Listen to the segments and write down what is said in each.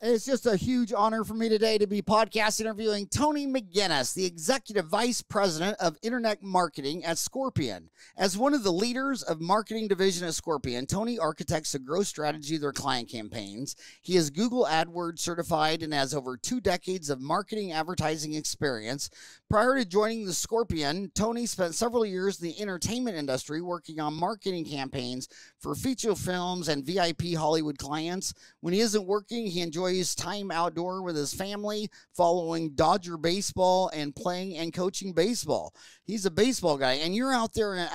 It's just a huge honor for me today to be podcast interviewing Tony McGinnis, the Executive Vice President of Internet Marketing at Scorpion. As one of the leaders of marketing division at Scorpion, Tony architects the growth strategy of their client campaigns. He is Google AdWords certified and has over 2 decades of marketing advertising experience. Prior to joining the Scorpion, Tony spent several years in the entertainment industry working on marketing campaigns for feature films and VIP Hollywood clients. When he isn't working, he enjoys time outdoor with his family, following Dodger baseball and playing and coaching baseball. He's a baseball guy, and you're out there.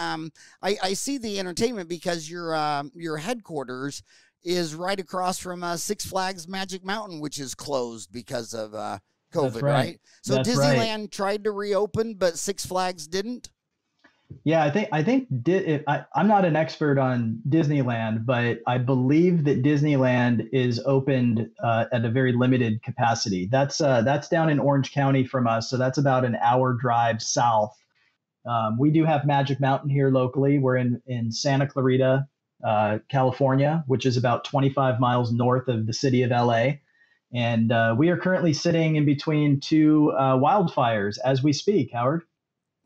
I see the entertainment because your headquarters is right across from Six Flags Magic Mountain, which is closed because of COVID, right? So That's Disneyland tried to reopen, but Six Flags didn't. Yeah, I'm not an expert on Disneyland, but I believe that Disneyland is opened at a very limited capacity. That's down in Orange County from us, so that's about an hour drive south. We do have Magic Mountain here locally. We're in Santa Clarita, California, which is about 25 miles north of the city of LA. And we are currently sitting in between 2 wildfires as we speak, Howard.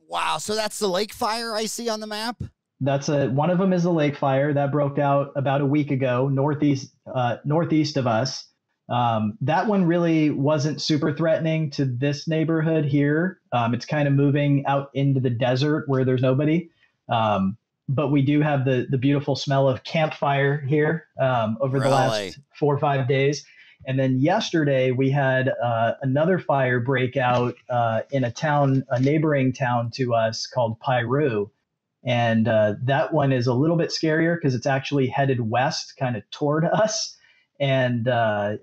Wow. So that's the lake fire I see on the map? One of them is a lake fire that broke out about a week ago, northeast of us. That one really wasn't super threatening to this neighborhood here. It's kind of moving out into the desert where there's nobody. But we do have the beautiful smell of campfire here over the last 4 or 5 days. And then yesterday we had another fire break out in a neighboring town to us called Piru. And that one is a little bit scarier because it's actually headed west kind of toward us. And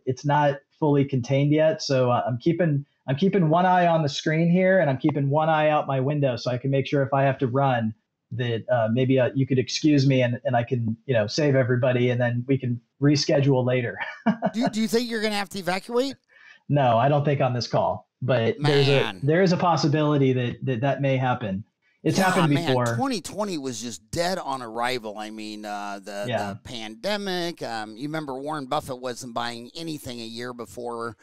it's not fully contained yet. So I'm keeping one eye on the screen here, and I'm keeping one eye out my window so I can make sure if I have to run that maybe you could excuse me and I can, save everybody, and then we can reschedule later. Do you think you're going to have to evacuate? No, I don't think on this call, but there is a possibility that may happen. It's happened before. 2020 was just dead on arrival. I mean, the pandemic, you remember Warren Buffett wasn't buying anything a year before.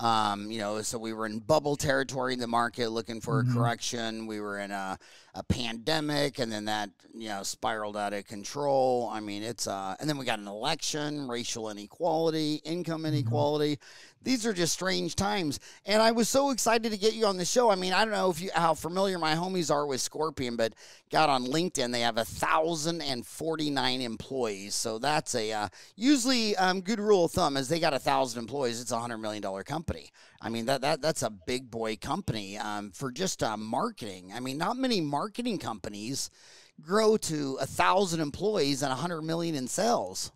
So we were in bubble territory in the market looking for a correction. We were in a pandemic, and then that, spiraled out of control. I mean, and then we got an election, racial inequality, income inequality. These are just strange times. And I was so excited to get you on the show. I mean, I don't know how familiar my homies are with Scorpion, but got on LinkedIn, they have 1,049 employees. So that's usually good rule of thumb is they got 1,000 employees. It's $100 million company. I mean, that's a big boy company for just marketing. I mean, not many marketing companies grow to 1,000 employees and 100 million in sales.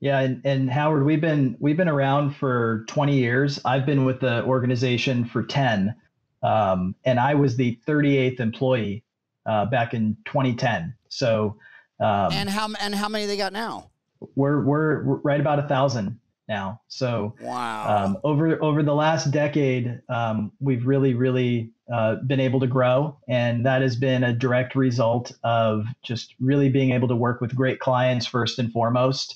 Yeah, and Howard, we've been around for 20 years. I've been with the organization for 10, and I was the 38th employee back in 2010. So, and how many they got now? We're right about 1,000 now. So, wow. Over the last decade, we've really been able to grow, and that has been a direct result of just really being able to work with great clients first and foremost.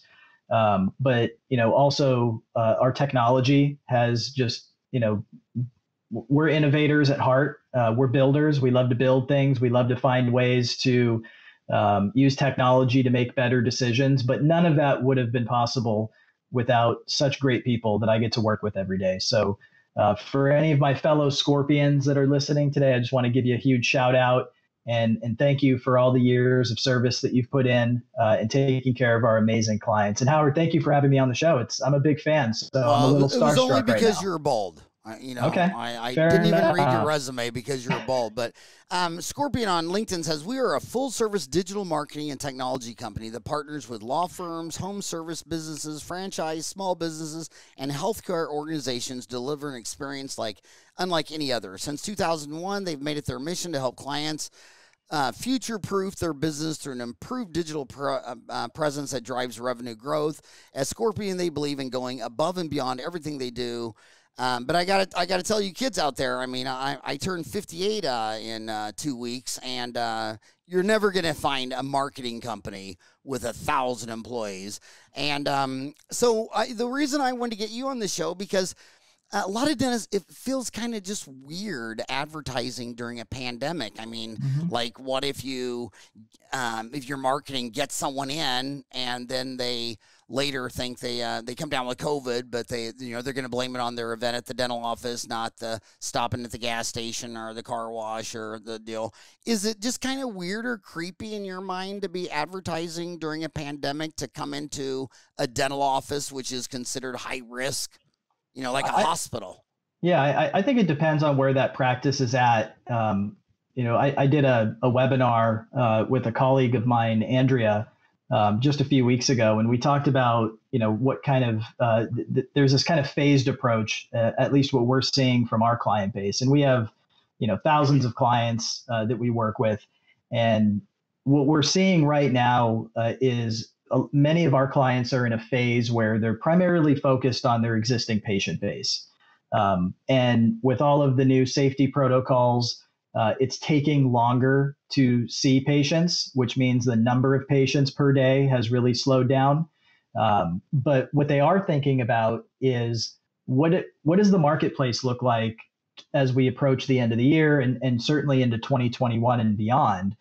But also our technology has just, we're innovators at heart. We're builders. We love to build things. We love to find ways to use technology to make better decisions. But none of that would have been possible without such great people that I get to work with every day. So for any of my fellow Scorpions that are listening today, I just want to give you a huge shout out. And thank you for all the years of service that you've put in taking care of our amazing clients. And Howard, thank you for having me on the show. I'm a big fan, so I'm a little starstruck right now. It was only because you're bald. Okay. I didn't even read your resume because you're bald. But Scorpion on LinkedIn says, we are a full-service digital marketing and technology company that partners with law firms, home service businesses, franchise, small businesses, and healthcare organizations deliver an experience unlike any other. Since 2001, they've made it their mission to help clients future-proof their business through an improved digital presence that drives revenue growth. At Scorpion, they believe in going above and beyond everything they do But I gotta tell you kids out there, I mean, I turned 58 in 2 weeks, and you're never gonna find a marketing company with 1,000 employees. And the reason I wanted to get you on the show, because a lot of dentists, it feels kind of just weird advertising during a pandemic. I mean, like, what if your marketing gets someone in and then they later think they come down with COVID, but they're going to blame it on their event at the dental office, not the stopping at the gas station or the car wash or the deal. Is it just kind of weird or creepy in your mind to be advertising during a pandemic to come into a dental office, which is considered high risk? Like a hospital. Yeah, I think it depends on where that practice is at. I did a webinar with a colleague of mine, Andrea, just a few weeks ago, and we talked about, what kind of, there's this kind of phased approach, at least what we're seeing from our client base. And we have, thousands of clients that we work with. And what we're seeing right now is many of our clients are in a phase where they're primarily focused on their existing patient base. And with all of the new safety protocols, it's taking longer to see patients, which means the number of patients per day has really slowed down. But what they are thinking about is what does the marketplace look like as we approach the end of the year and certainly into 2021 and beyond.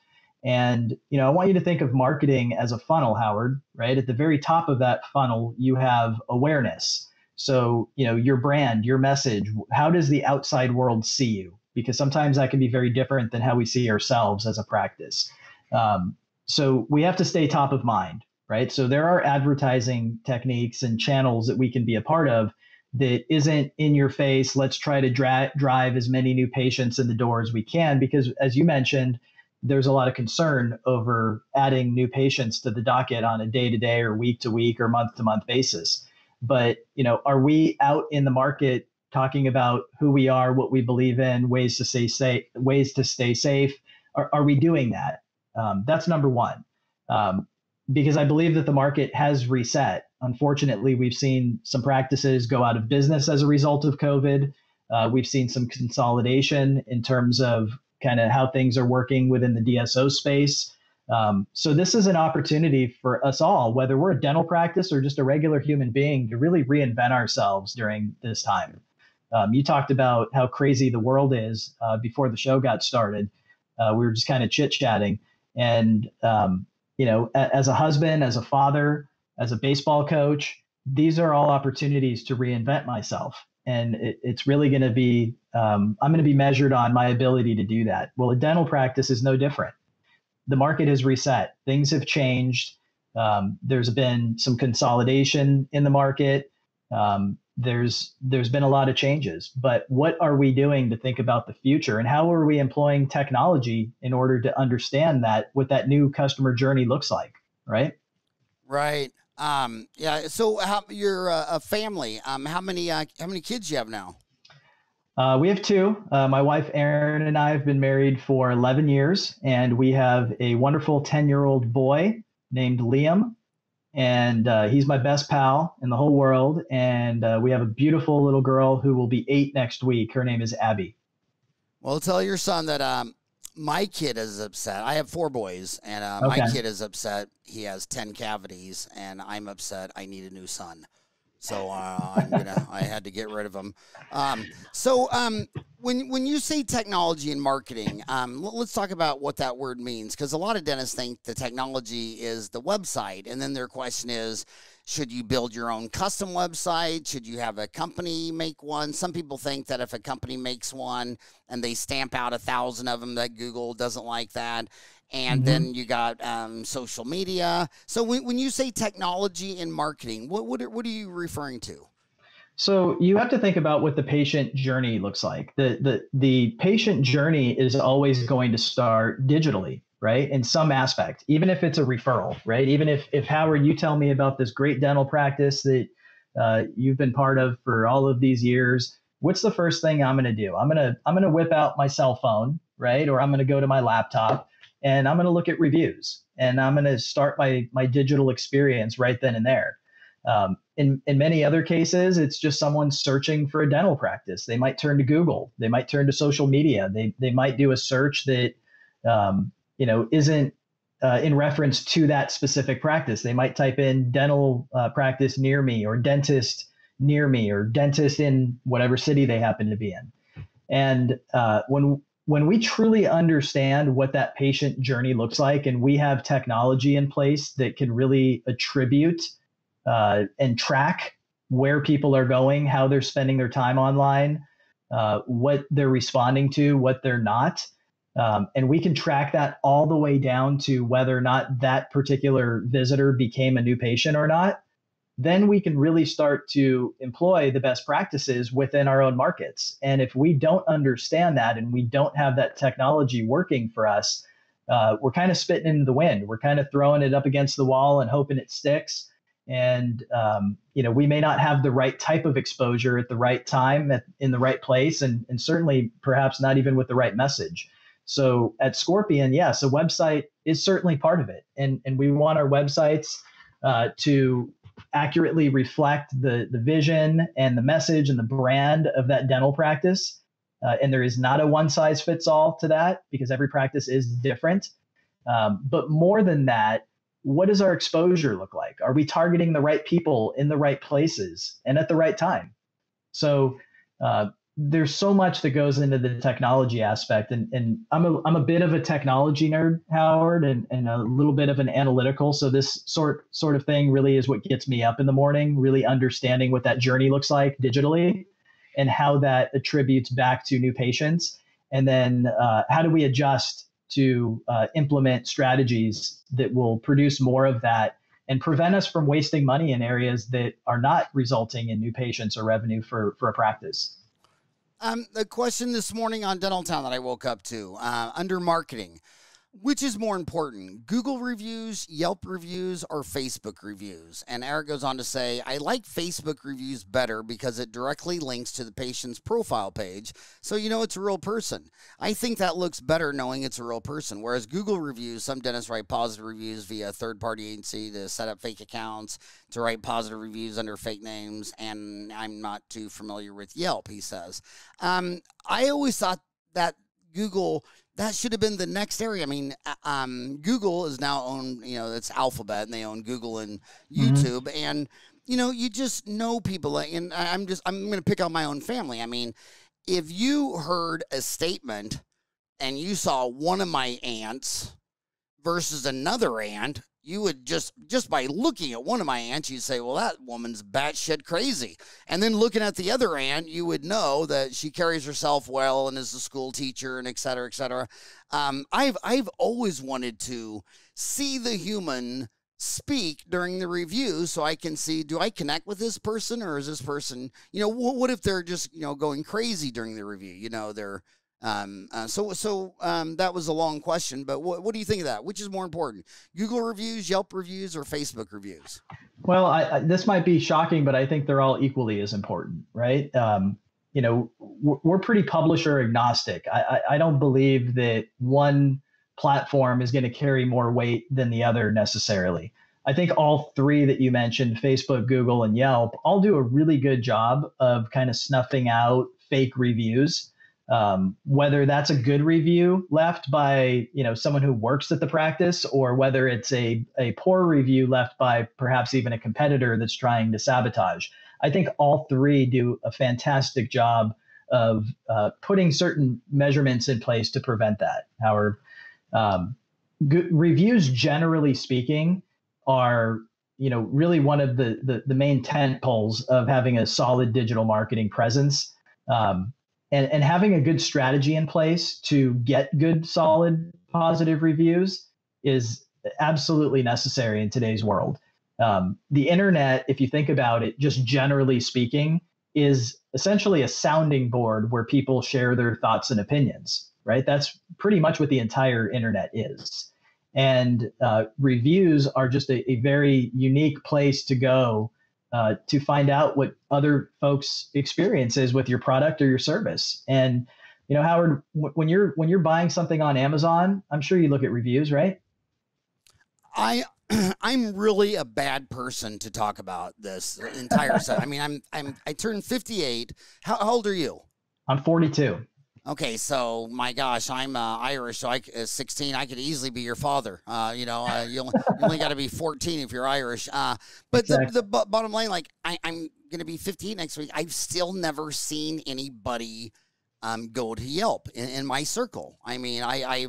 And, I want you to think of marketing as a funnel, Howard, right? At the very top of that funnel, you have awareness. So, your brand, your message, how does the outside world see you? Because sometimes that can be very different than how we see ourselves as a practice. So we have to stay top of mind, right? So there are advertising techniques and channels that we can be a part of that isn't in your face. Let's try to drive as many new patients in the door as we can, because as you mentioned, there's a lot of concern over adding new patients to the docket on a day-to-day or week-to-week or month-to-month basis. But, are we out in the market talking about who we are, what we believe in, ways to stay safe? Are we doing that? That's number one. Because I believe that the market has reset. Unfortunately, we've seen some practices go out of business as a result of COVID. We've seen some consolidation in terms of kind of how things are working within the DSO space. So this is an opportunity for us all, whether we're a dental practice or just a regular human being, to really reinvent ourselves during this time. You talked about how crazy the world is before the show got started. We were just kind of chit-chatting. And, as a husband, as a father, as a baseball coach, these are all opportunities to reinvent myself. And it's really going to be, I'm going to be measured on my ability to do that. Well, a dental practice is no different. The market has reset. Things have changed. There's been some consolidation in the market. There's been a lot of changes. But what are we doing to think about the future? And how are we employing technology in order to understand what that new customer journey looks like, right? Right. Yeah. So you're a family. How many kids do you have now? We have two. My wife, Erin, and I have been married for 11 years, and we have a wonderful 10-year-old boy named Liam, and he's my best pal in the whole world. And we have a beautiful little girl who will be 8 next week. Her name is Abby. Well, tell your son that my kid is upset. I have 4 boys, and Okay. My kid is upset. He has 10 cavities, and I'm upset. I need a new son. So I had to get rid of him. When you say technology and marketing, let's talk about what that word means, because a lot of dentists think the technology is the website, and then their question is, should you build your own custom website? Should you have a company make one? Some people think that if a company makes one and they stamp out 1,000 of them, that Google doesn't like that. And then you got social media. So when you say technology and marketing, what are you referring to? So you have to think about what the patient journey looks like. The patient journey is always going to start digitally, right? In some aspect, even if it's a referral, right? Even if Howard, you tell me about this great dental practice that you've been part of for all of these years, what's the first thing I'm going to do? I'm going to whip out my cell phone, right? Or I'm going to go to my laptop, and I'm going to look at reviews, and I'm going to start my digital experience right then and there. In many other cases, it's just someone searching for a dental practice. They might turn to Google. They might turn to social media. They might do a search that isn't in reference to that specific practice. They might type in dental practice near me, or dentist near me, or dentist in whatever city they happen to be in. And when we truly understand what that patient journey looks like, and we have technology in place that can really attribute and track where people are going, how they're spending their time online, what they're responding to, what they're not. And we can track that all the way down to whether or not that particular visitor became a new patient or not. Then we can really start to employ the best practices within our own markets. And if we don't understand that, and we don't have that technology working for us, we're kind of spitting into the wind. We're kind of throwing it up against the wall and hoping it sticks. And, we may not have the right type of exposure at the right time, in the right place, and certainly perhaps not even with the right message. So at Scorpion, yes, a website is certainly part of it. And we want our websites to accurately reflect the vision and the message and the brand of that dental practice. And there is not a one size fits all to that, because every practice is different. But more than that, what does our exposure look like? Are we targeting the right people in the right places and at the right time? So there's so much that goes into the technology aspect. And I'm a bit of a technology nerd, Howard, and a little bit of an analytical. So this sort of thing really is what gets me up in the morning, really understanding what that journey looks like digitally and how that attributes back to new patients. And then how do we adjust to implement strategies that will produce more of that and prevent us from wasting money in areas that are not resulting in new patients or revenue for a practice. The question this morning on Dental Town that I woke up to, under marketing, which is more important, Google reviews, Yelp reviews, or Facebook reviews? And Eric goes on to say, I like Facebook reviews better because it directly links to the patient's profile page, so you know it's a real person. I think that looks better knowing it's a real person, whereas Google reviews, some dentists write positive reviews via a third-party agency to set up fake accounts, to write positive reviews under fake names, and I'm not too familiar with Yelp, he says. I always thought that Google, that should have been the next area. I mean, Google is now owned, it's Alphabet, and they own Google and YouTube. Mm-hmm. And, you just know people. And I'm going to pick on my own family. I mean, if you heard a statement and you saw one of my aunts versus another aunt, you would just by looking at one of my aunts, you'd say, well, that woman's batshit crazy. And then looking at the other aunt, you would know that she carries herself well and is a school teacher and et cetera, et cetera. I've always wanted to see the human speak during the review so I can see, do I connect with this person, or is this person, what if they're just, going crazy during the review? They're, that was a long question, but what do you think of that? Which is more important, Google reviews, Yelp reviews, or Facebook reviews? Well, this might be shocking, but I think they're all equally as important, right? We're pretty publisher agnostic. I don't believe that one platform is going to carry more weight than the other necessarily. I think all three that you mentioned, Facebook, Google, and Yelp, all do a really good job of kind of snuffing out fake reviews. Whether that's a good review left by, someone who works at the practice, or whether it's a poor review left by perhaps even a competitor that's trying to sabotage. I think all three do a fantastic job of putting certain measurements in place to prevent that. Howard, reviews, generally speaking, are really one of the main tent poles of having a solid digital marketing presence. And having a good strategy in place to get good, solid, positive reviews is absolutely necessary in today's world. The internet, if you think about it, just generally speaking, is essentially a sounding board where people share their thoughts and opinions, right? That's pretty much what the entire internet is. And reviews are just a very unique place to go to find out what other folks' experience is with your product or your service. And, Howard, when you're buying something on Amazon, I'm sure you look at reviews, right? I I'm really a bad person to talk about this entire set. I mean, I turned 58. How old are you? I'm 42. Okay, so my gosh, I'm Irish, so 16. I could easily be your father. You only got to be 14 if you're Irish. But exactly. the bottom line, like I'm gonna be 15 next week. I've still never seen anybody go to Yelp in my circle. I mean, I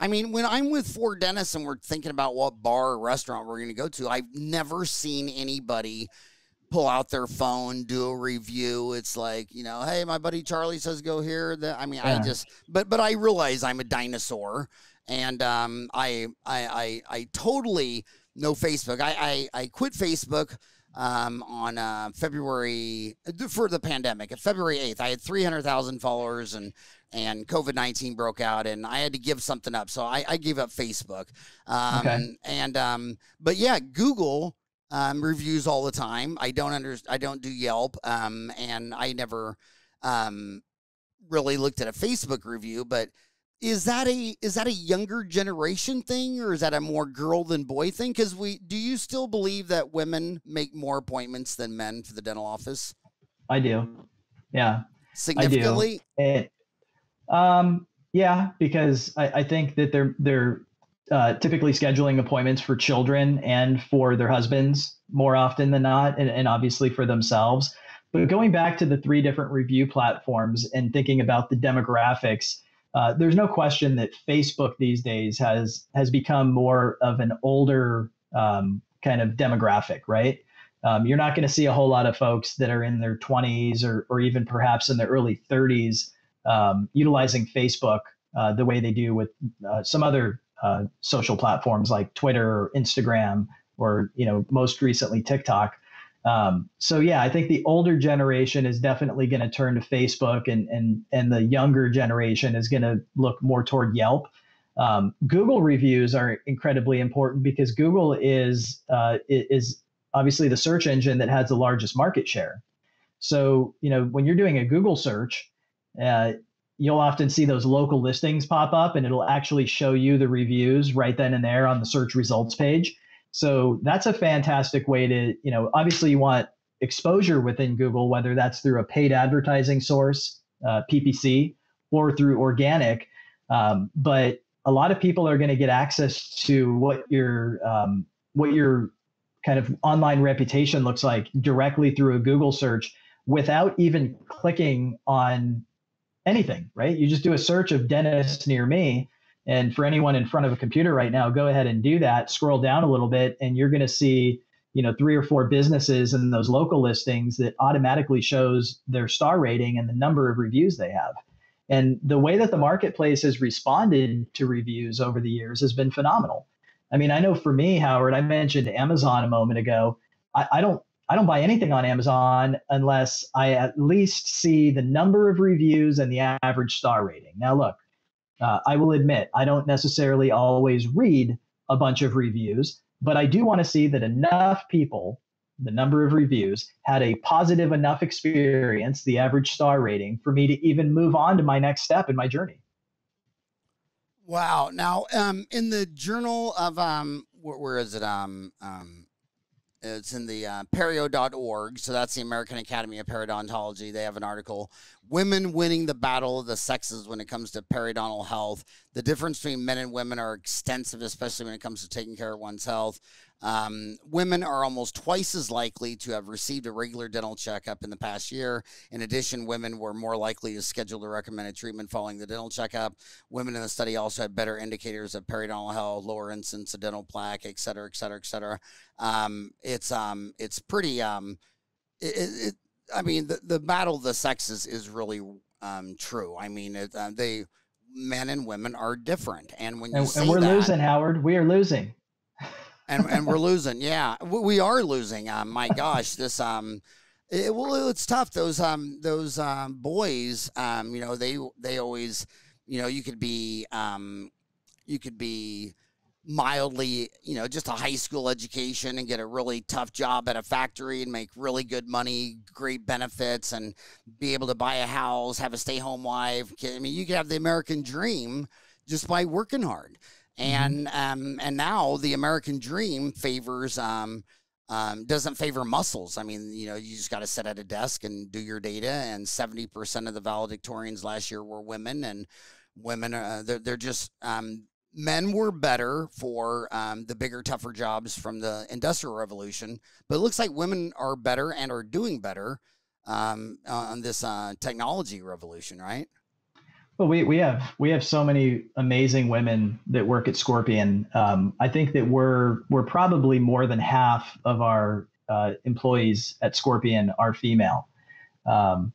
mean, when I'm with four dentists and we're thinking about what bar or restaurant we're gonna go to, I've never seen anybody pull out their phone, do a review. It's like, hey, my buddy Charlie says go here. I just, but I realize I'm a dinosaur, and I totally know Facebook. I quit Facebook on February for the pandemic. February 8th, I had 300,000 followers, and COVID-19 broke out, and I had to give something up. So I gave up Facebook. But yeah, Google reviews all the time. I don't do Yelp. And I never really looked at a Facebook review, but is that a younger generation thing, or is that a more girl than boy thing? Because do you still believe that women make more appointments than men for the dental office? I do. Yeah. Significantly? I do. Yeah, because I think that they're typically scheduling appointments for children and for their husbands more often than not, and obviously for themselves. But going back to the 3 different review platforms and thinking about the demographics, there's no question that Facebook these days has become more of an older kind of demographic, right? You're not going to see a whole lot of folks that are in their 20s or even perhaps in their early 30s utilizing Facebook the way they do with some other social platforms like Twitter or Instagram, or most recently TikTok. So yeah, I think the older generation is definitely going to turn to Facebook, and the younger generation is going to look more toward Yelp. Google reviews are incredibly important because Google is obviously the search engine that has the largest market share. So when you're doing a Google search, you'll often see those local listings pop up, and it'll actually show you the reviews right then and there on the search results page. So that's a fantastic way to, obviously you want exposure within Google, whether that's through a paid advertising source, PPC, or through organic. But a lot of people are going to get access to what your kind of online reputation looks like directly through a Google search without even clicking on anything, right? You just do a search of dentist near me. And for anyone in front of a computer right now, go ahead and do that. Scroll down a little bit, and you're going to see, 3 or 4 businesses in those local listings that automatically shows their star rating and the number of reviews they have. And the way that the marketplace has responded to reviews over the years has been phenomenal. I mean, I know for me, Howard, I mentioned Amazon a moment ago. I don't buy anything on Amazon unless I at least see the number of reviews and the average star rating. Now, look, I will admit, I don't necessarily always read a bunch of reviews, but I do want to see that enough people, the number of reviews, had a positive enough experience, the average star rating, for me to even move on to my next step in my journey. Wow. Now, in the journal of, where is it? It's in the perio.org. So that's the American Academy of Periodontology. They have an article, Women Winning the Battle of the Sexes When It Comes to Periodontal Health. The difference between men and women are extensive, especially when it comes to taking care of one's health. Women are almost twice as likely to have received a regular dental checkup in the past year. In addition, women were more likely to schedule the recommended treatment following the dental checkup. Women in the study also had better indicators of periodontal health, lower incidence of dental plaque, et cetera, et cetera, et cetera. It's pretty, I mean, the battle of the sexes is really true. I mean, men and women are different. And when you say we're losing, Howard, we are losing. and we're losing. Yeah, we are losing. My gosh, this, it's tough. Those boys, they always, you could be mildly, just a high school education and get a really tough job at a factory and make really good money, great benefits, and be able to buy a house, have a stay-home wife. I mean, you could have the American dream just by working hard. And now the American dream doesn't favor muscles. I mean, you just got to sit at a desk and do your data. And 70% of the valedictorians last year were women, and women, they're just, men were better for the bigger, tougher jobs from the Industrial Revolution, but it looks like women are better and are doing better on this technology revolution, right? Well, we have so many amazing women that work at Scorpion. I think that we're probably more than half of our employees at Scorpion are female, and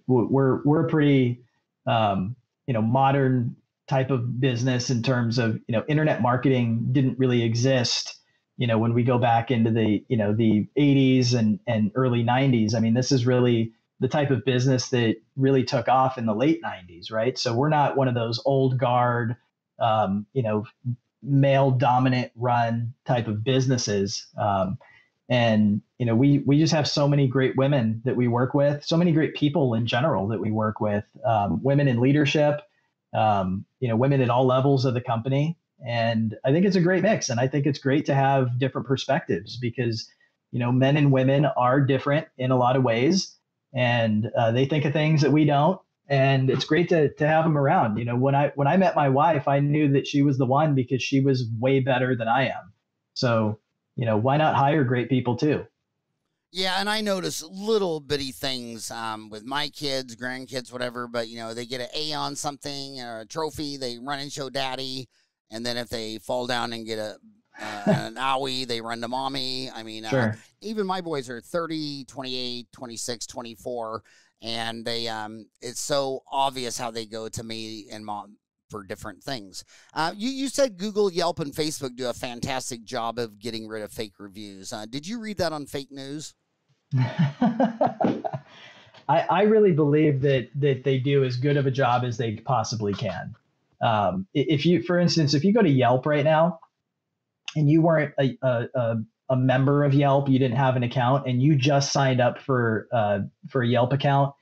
we're a pretty modern type of business in terms of internet marketing didn't really exist. When we go back into the the 80s and early 90s, I mean, this is really the type of business that really took off in the late 90s, right? So we're not one of those old guard, male dominant run type of businesses. And we just have so many great women that we work with, so many great people in general that we work with, women in leadership, women at all levels of the company. And I think it's a great mix. And I think it's great to have different perspectives because, men and women are different in a lot of ways. And they think of things that we don't, and it's great to have them around. When I met my wife, I knew that she was the one because she was way better than I am. So, why not hire great people too? Yeah, and I notice little bitty things with my kids, grandkids, whatever. But they get an A on something or a trophy, they run and show daddy, and then if they fall down and get an owie, they run to mommy. I mean, sure. Even my boys are 30, 28, 26, 24, and they it's so obvious how they go to me and mom for different things. You said Google, Yelp, and Facebook do a fantastic job of getting rid of fake reviews. Did you read that on fake news? I really believe that they do as good of a job as they possibly can. For instance, if you go to Yelp right now, and you weren't a member of Yelp, you didn't have an account, and you just signed up for a Yelp account,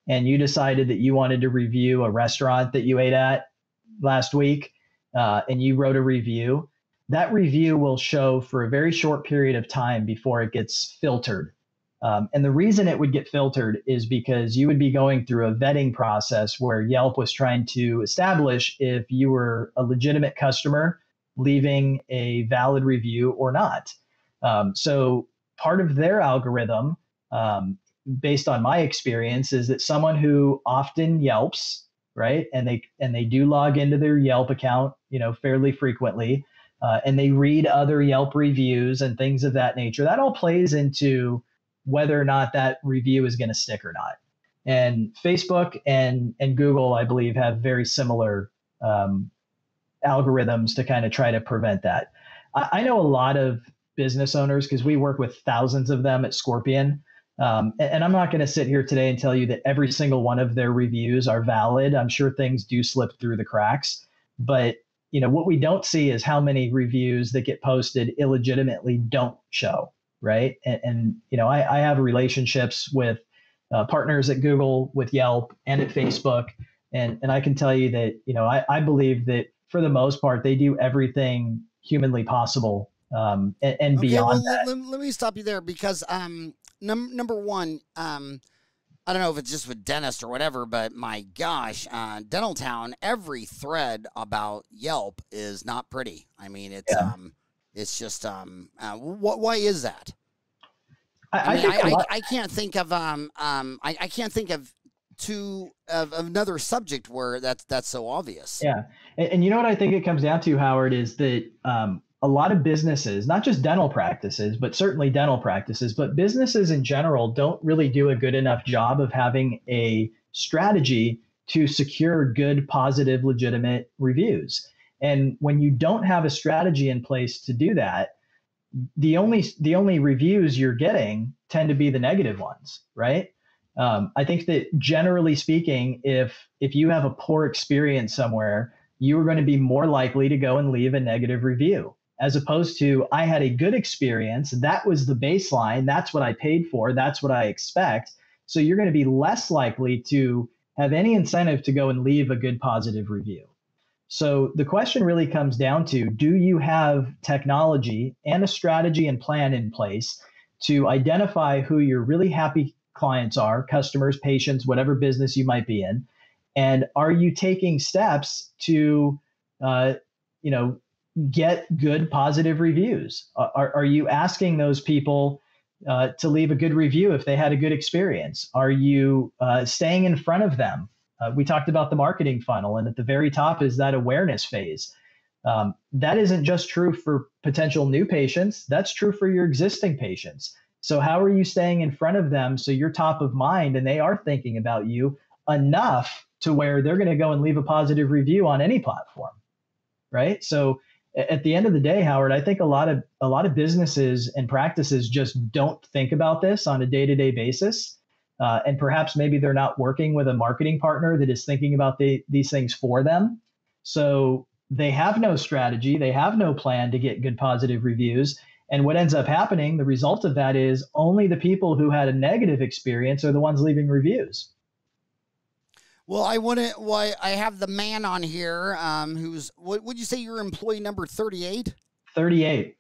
and you decided that you wanted to review a restaurant that you ate at last week, and you wrote a review, that review will show for a very short period of time before it gets filtered. And the reason it would get filtered is because you would be going through a vetting process where Yelp was trying to establish if you were a legitimate customer leaving a valid review or not. So part of their algorithm, based on my experience, is that someone who often Yelps, right, and they do log into their Yelp account, fairly frequently, and they read other Yelp reviews and things of that nature. That all plays into whether or not that review is going to stick or not. And Facebook and Google, I believe, have very similar algorithms to kind of try to prevent that. I know a lot of business owners because we work with thousands of them at Scorpion. And I'm not going to sit here today and tell you that every single one of their reviews are valid. I'm sure things do slip through the cracks. But what we don't see is how many reviews that get posted illegitimately don't show, right? And I have relationships with partners at Google, with Yelp, and at Facebook. And I can tell you that, I believe that for the most part, they do everything humanly possible and beyond that. Let me stop you there because number one, I don't know if it's just with dentists or whatever, but my gosh, Dental Town, every thread about Yelp is not pretty. I mean, it's just why is that? I can't think of I can't think of another subject where that's so obvious. Yeah. And you know what I think it comes down to, Howard, is that a lot of businesses, not just dental practices, but certainly dental practices, but businesses in general don't really do a good enough job of having a strategy to secure good, positive, legitimate reviews. And when you don't have a strategy in place to do that, the only reviews you're getting tend to be the negative ones, right? I think that generally speaking, if you have a poor experience somewhere, you are going to be more likely to go and leave a negative review, as opposed to I had a good experience. That was the baseline. That's what I paid for. That's what I expect. So you're going to be less likely to have any incentive to go and leave a good positive review. So the question really comes down to, do you have technology and a strategy and plan in place to identify who your really happy clients are, customers, patients, whatever business you might be in? And are you taking steps to, you know, get good positive reviews? Are you asking those people to leave a good review if they had a good experience? Are you staying in front of them? We talked about the marketing funnel, and at the very top is that awareness phase. That isn't just true for potential new patients, that's true for your existing patients. So how are you staying in front of them so you're top of mind and they are thinking about you enough to where they're going to go and leave a positive review on any platform, right? So at the end of the day, Howard, I think a lot of businesses and practices just don't think about this on a day-to-day basis. And perhaps maybe they're not working with a marketing partner that is thinking about these things for them. So they have no strategy, they have no plan to get good positive reviews. And what ends up happening, the result of that is only the people who had a negative experience are the ones leaving reviews. Well, I have the man on here who's, what would you say you're employee number 38? 38.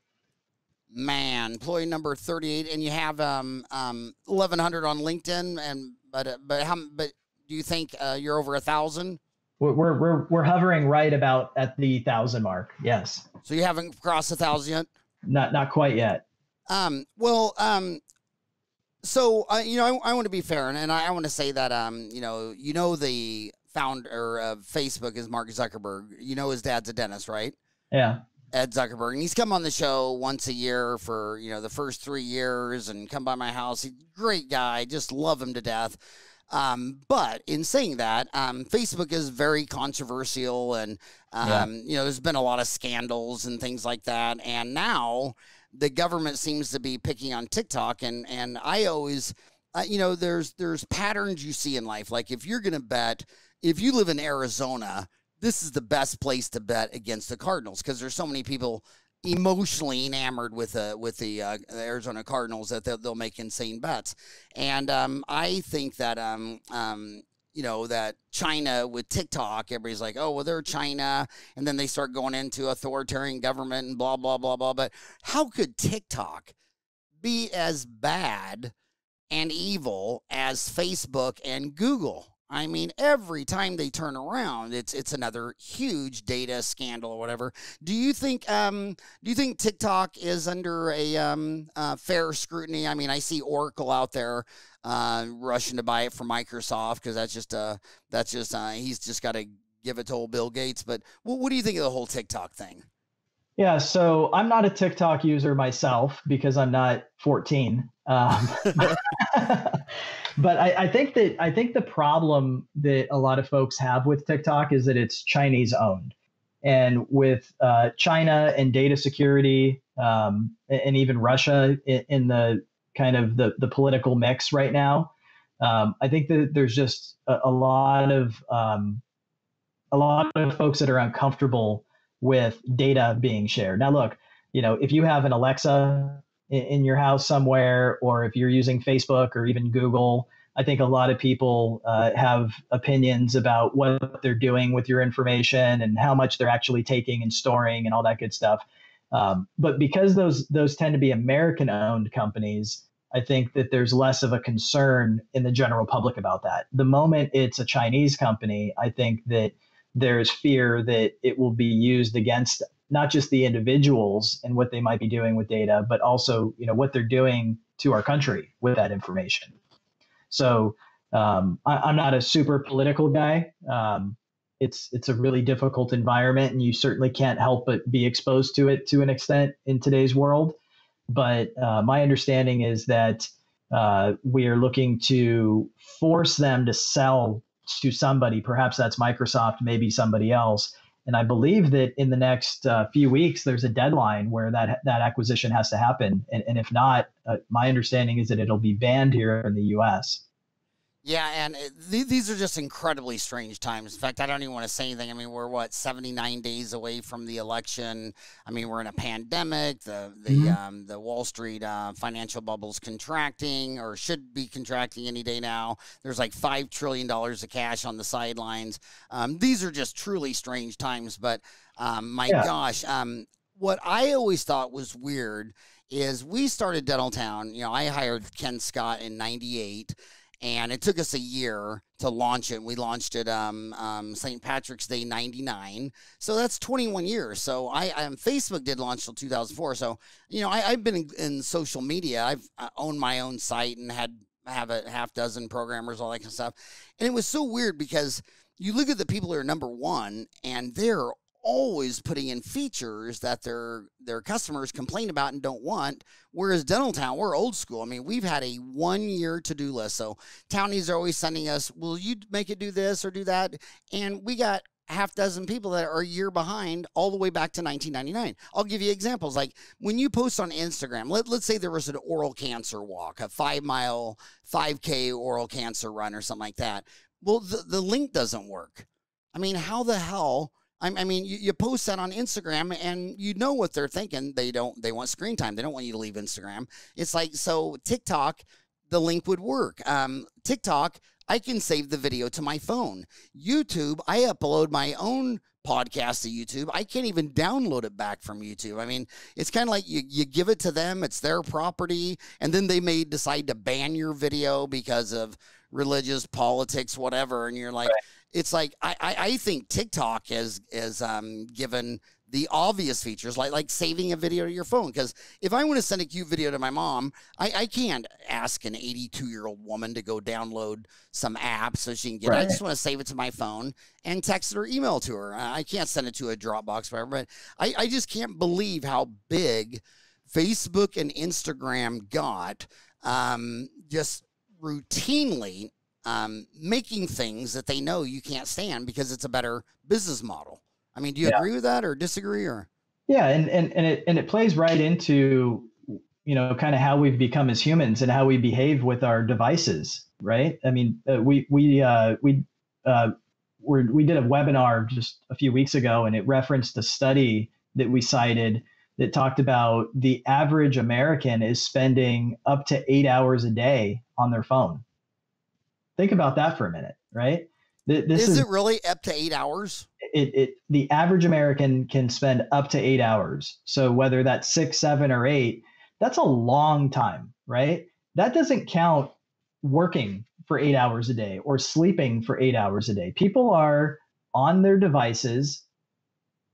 Man, employee number 38, and you have 1,100 on LinkedIn, but do you think you're over 1,000? We're hovering right about at the 1,000 mark. Yes. So you haven't crossed 1,000 yet? Not quite yet. So I want to be fair, and I want to say that the founder of Facebook is Mark Zuckerberg. You know his dad's a dentist, right? Yeah. Ed Zuckerberg, and he's come on the show once a year for the first 3 years, and come by my house. He's a great guy, just love him to death. But in saying that, Facebook is very controversial, and there's been a lot of scandals and things like that. And now the government seems to be picking on TikTok, and I always, there's patterns you see in life. Like if you're gonna bet, if you live in Arizona, this is the best place to bet against the Cardinals because there's so many people emotionally enamored with the Arizona Cardinals that they'll make insane bets. And I think that that China with TikTok, everybody's like, oh well, they're China, and then they start going into authoritarian government and blah blah blah blah. But how could TikTok be as bad and evil as Facebook and Google? I mean, every time they turn around, it's another huge data scandal or whatever. Do you think TikTok is under a fair scrutiny? I mean, I see Oracle out there rushing to buy it from Microsoft because he's just got to give it to old Bill Gates. But what do you think of the whole TikTok thing? Yeah, so I'm not a TikTok user myself because I'm not 14. But I think the problem that a lot of folks have with TikTok is that it's Chinese owned, and with China and data security and even Russia in the kind of the political mix right now, I think that there's just a lot of folks that are uncomfortable with data being shared. Now, look, if you have an Alexa in your house somewhere, or if you're using Facebook or even Google, I think a lot of people have opinions about what they're doing with your information and how much they're actually taking and storing and all that good stuff. But because those tend to be American-owned companies, I think that there's less of a concern in the general public about that. The moment it's a Chinese company, I think that there's fear that it will be used against not just the individuals and what they might be doing with data, but also, what they're doing to our country with that information. So I'm not a super political guy. It's a really difficult environment, and you certainly can't help but be exposed to it to an extent in today's world. But my understanding is that we are looking to force them to sell to somebody. Perhaps that's Microsoft, maybe somebody else. And I believe that in the next few weeks, there's a deadline where that acquisition has to happen. And if not, my understanding is that it'll be banned here in the U.S. Yeah, and these are just incredibly strange times. In fact, I don't even want to say anything. I mean, we're 79 days away from the election. I mean, we're in a pandemic. The Wall Street financial bubble's contracting, or should be contracting any day now. There's like $5 trillion of cash on the sidelines. These are just truly strange times. But my gosh, what I always thought was weird is we started Dental Town. You know, I hired Ken Scott in '98. And it took us a year to launch it. We launched it St. Patrick's Day '99, so that's 21 years. So Facebook did launch till 2004. So you know, I've been in social media. I've owned my own site and have a half dozen programmers, all that kind of stuff. And it was so weird because you look at the people who are number one, and they're always putting in features that their customers complain about and don't want. Whereas Dental Town, we're old school. I mean, we've had a 1-year to-do list. So townies are always sending us, will you make it do this or do that? And we got half dozen people that are a year behind all the way back to 1999. I'll give you examples. Like when you post on Instagram, let's say there was an oral cancer walk, a 5-mile, 5K oral cancer run or something like that. Well, the link doesn't work. I mean, how the hell... I mean, you post that on Instagram and you know what they're thinking. They want screen time. They don't want you to leave Instagram. It's like, so TikTok, the link would work. TikTok, I can save the video to my phone. YouTube, I upload my own podcast to YouTube. I can't even download it back from YouTube. I mean, it's kind of like you give it to them. It's their property. And then they may decide to ban your video because of religious politics, whatever. And you're like, right. It's like, I think TikTok has given the obvious features, like saving a video to your phone. Because if I want to send a cute video to my mom, I can't ask an 82-year-old woman to go download some app so she can get it. I just want to save it to my phone and text it or email to her. I can't send it to a Dropbox, whatever. But I just can't believe how big Facebook and Instagram got just routinely making things that they know you can't stand because it's a better business model. I mean, do you agree with that or disagree? Or yeah, and it plays right into, you know, kind of how we've become as humans and how we behave with our devices, right? I mean, we did a webinar just a few weeks ago, and it referenced a study that we cited that talked about the average American is spending up to 8 hours a day on their phone. Think about that for a minute, right? This is it really up to 8 hours? The average American can spend up to 8 hours. So whether that's 6, 7, or 8, that's a long time, right? That doesn't count working for 8 hours a day or sleeping for 8 hours a day. People are on their devices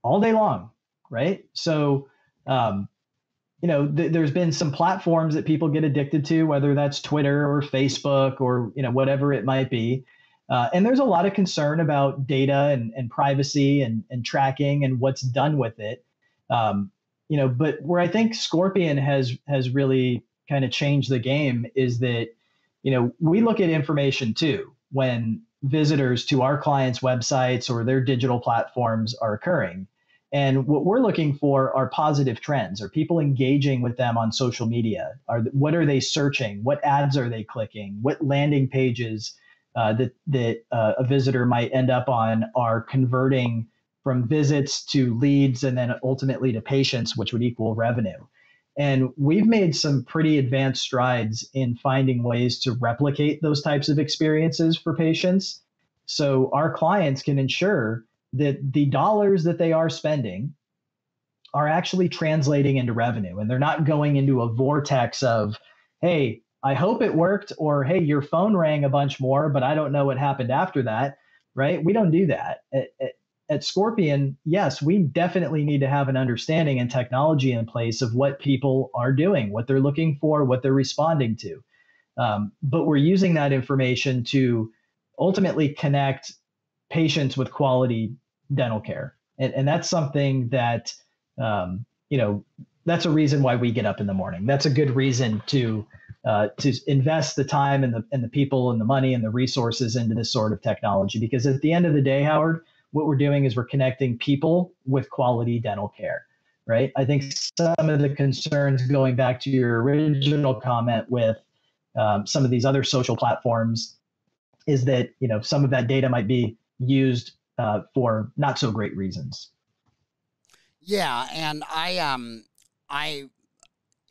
all day long, right? So, you know, there's been some platforms that people get addicted to, whether that's Twitter or Facebook or, you know, whatever it might be. And there's a lot of concern about data and privacy and tracking and what's done with it. You know, but where I think Scorpion has really kind of changed the game is that, you know, we look at information too when visitors to our clients' websites or their digital platforms are occurring. And what we're looking for are positive trends. Are people engaging with them on social media? What are they searching? What ads are they clicking? What landing pages that a visitor might end up on are converting from visits to leads and then ultimately to patients, which would equal revenue. And we've made some pretty advanced strides in finding ways to replicate those types of experiences for patients. So our clients can ensure that the dollars that they are spending are actually translating into revenue. And they're not going into a vortex of, hey, I hope it worked, or hey, your phone rang a bunch more, but I don't know what happened after that, right? We don't do that. At Scorpion, yes, we definitely need to have an understanding and technology in place of what people are doing, what they're looking for, what they're responding to. But we're using that information to ultimately connect patients with quality dental care. And that's something that, you know, that's a reason why we get up in the morning. That's a good reason to invest the time and the people and the money and the resources into this sort of technology. Because at the end of the day, Howard, what we're doing is we're connecting people with quality dental care, right? I think some of the concerns, going back to your original comment with some of these other social platforms, is that, some of that data might be used for not so great reasons. Yeah, and I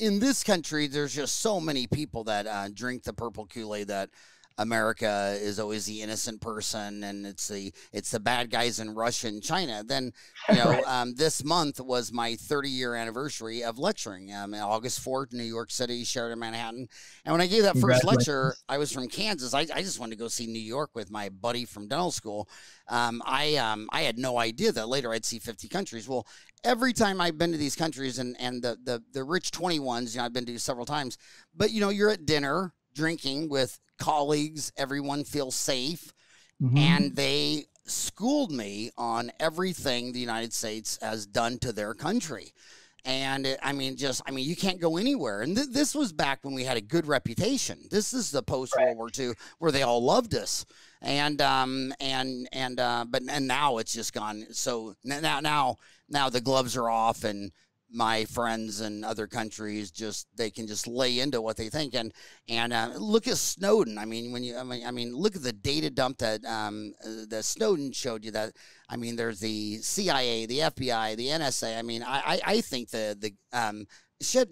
in this country, there's just so many people that drink the purple Kool-Aid that America is always the innocent person, and it's the bad guys in Russia and China. Then Right. this month was my 30-year anniversary of lecturing. August 4th, New York City, Sheridan, Manhattan. And when I gave that first lecture, I was from Kansas. I just wanted to go see New York with my buddy from dental school. I had no idea that later I'd see 50 countries. Well, every time I've been to these countries and the rich 21s, I've been to several times, but you're at dinner drinking with colleagues, everyone feels safe, and they schooled me on everything the United States has done to their country. And you can't go anywhere. And this was back when we had a good reputation. This is the post World War II where they all loved us. But now it's just gone. So now the gloves are off, and my friends in other countries they can just lay into what they think. And look at Snowden. Look at the data dump that Snowden showed you. That there's the CIA, the FBI, the NSA. I think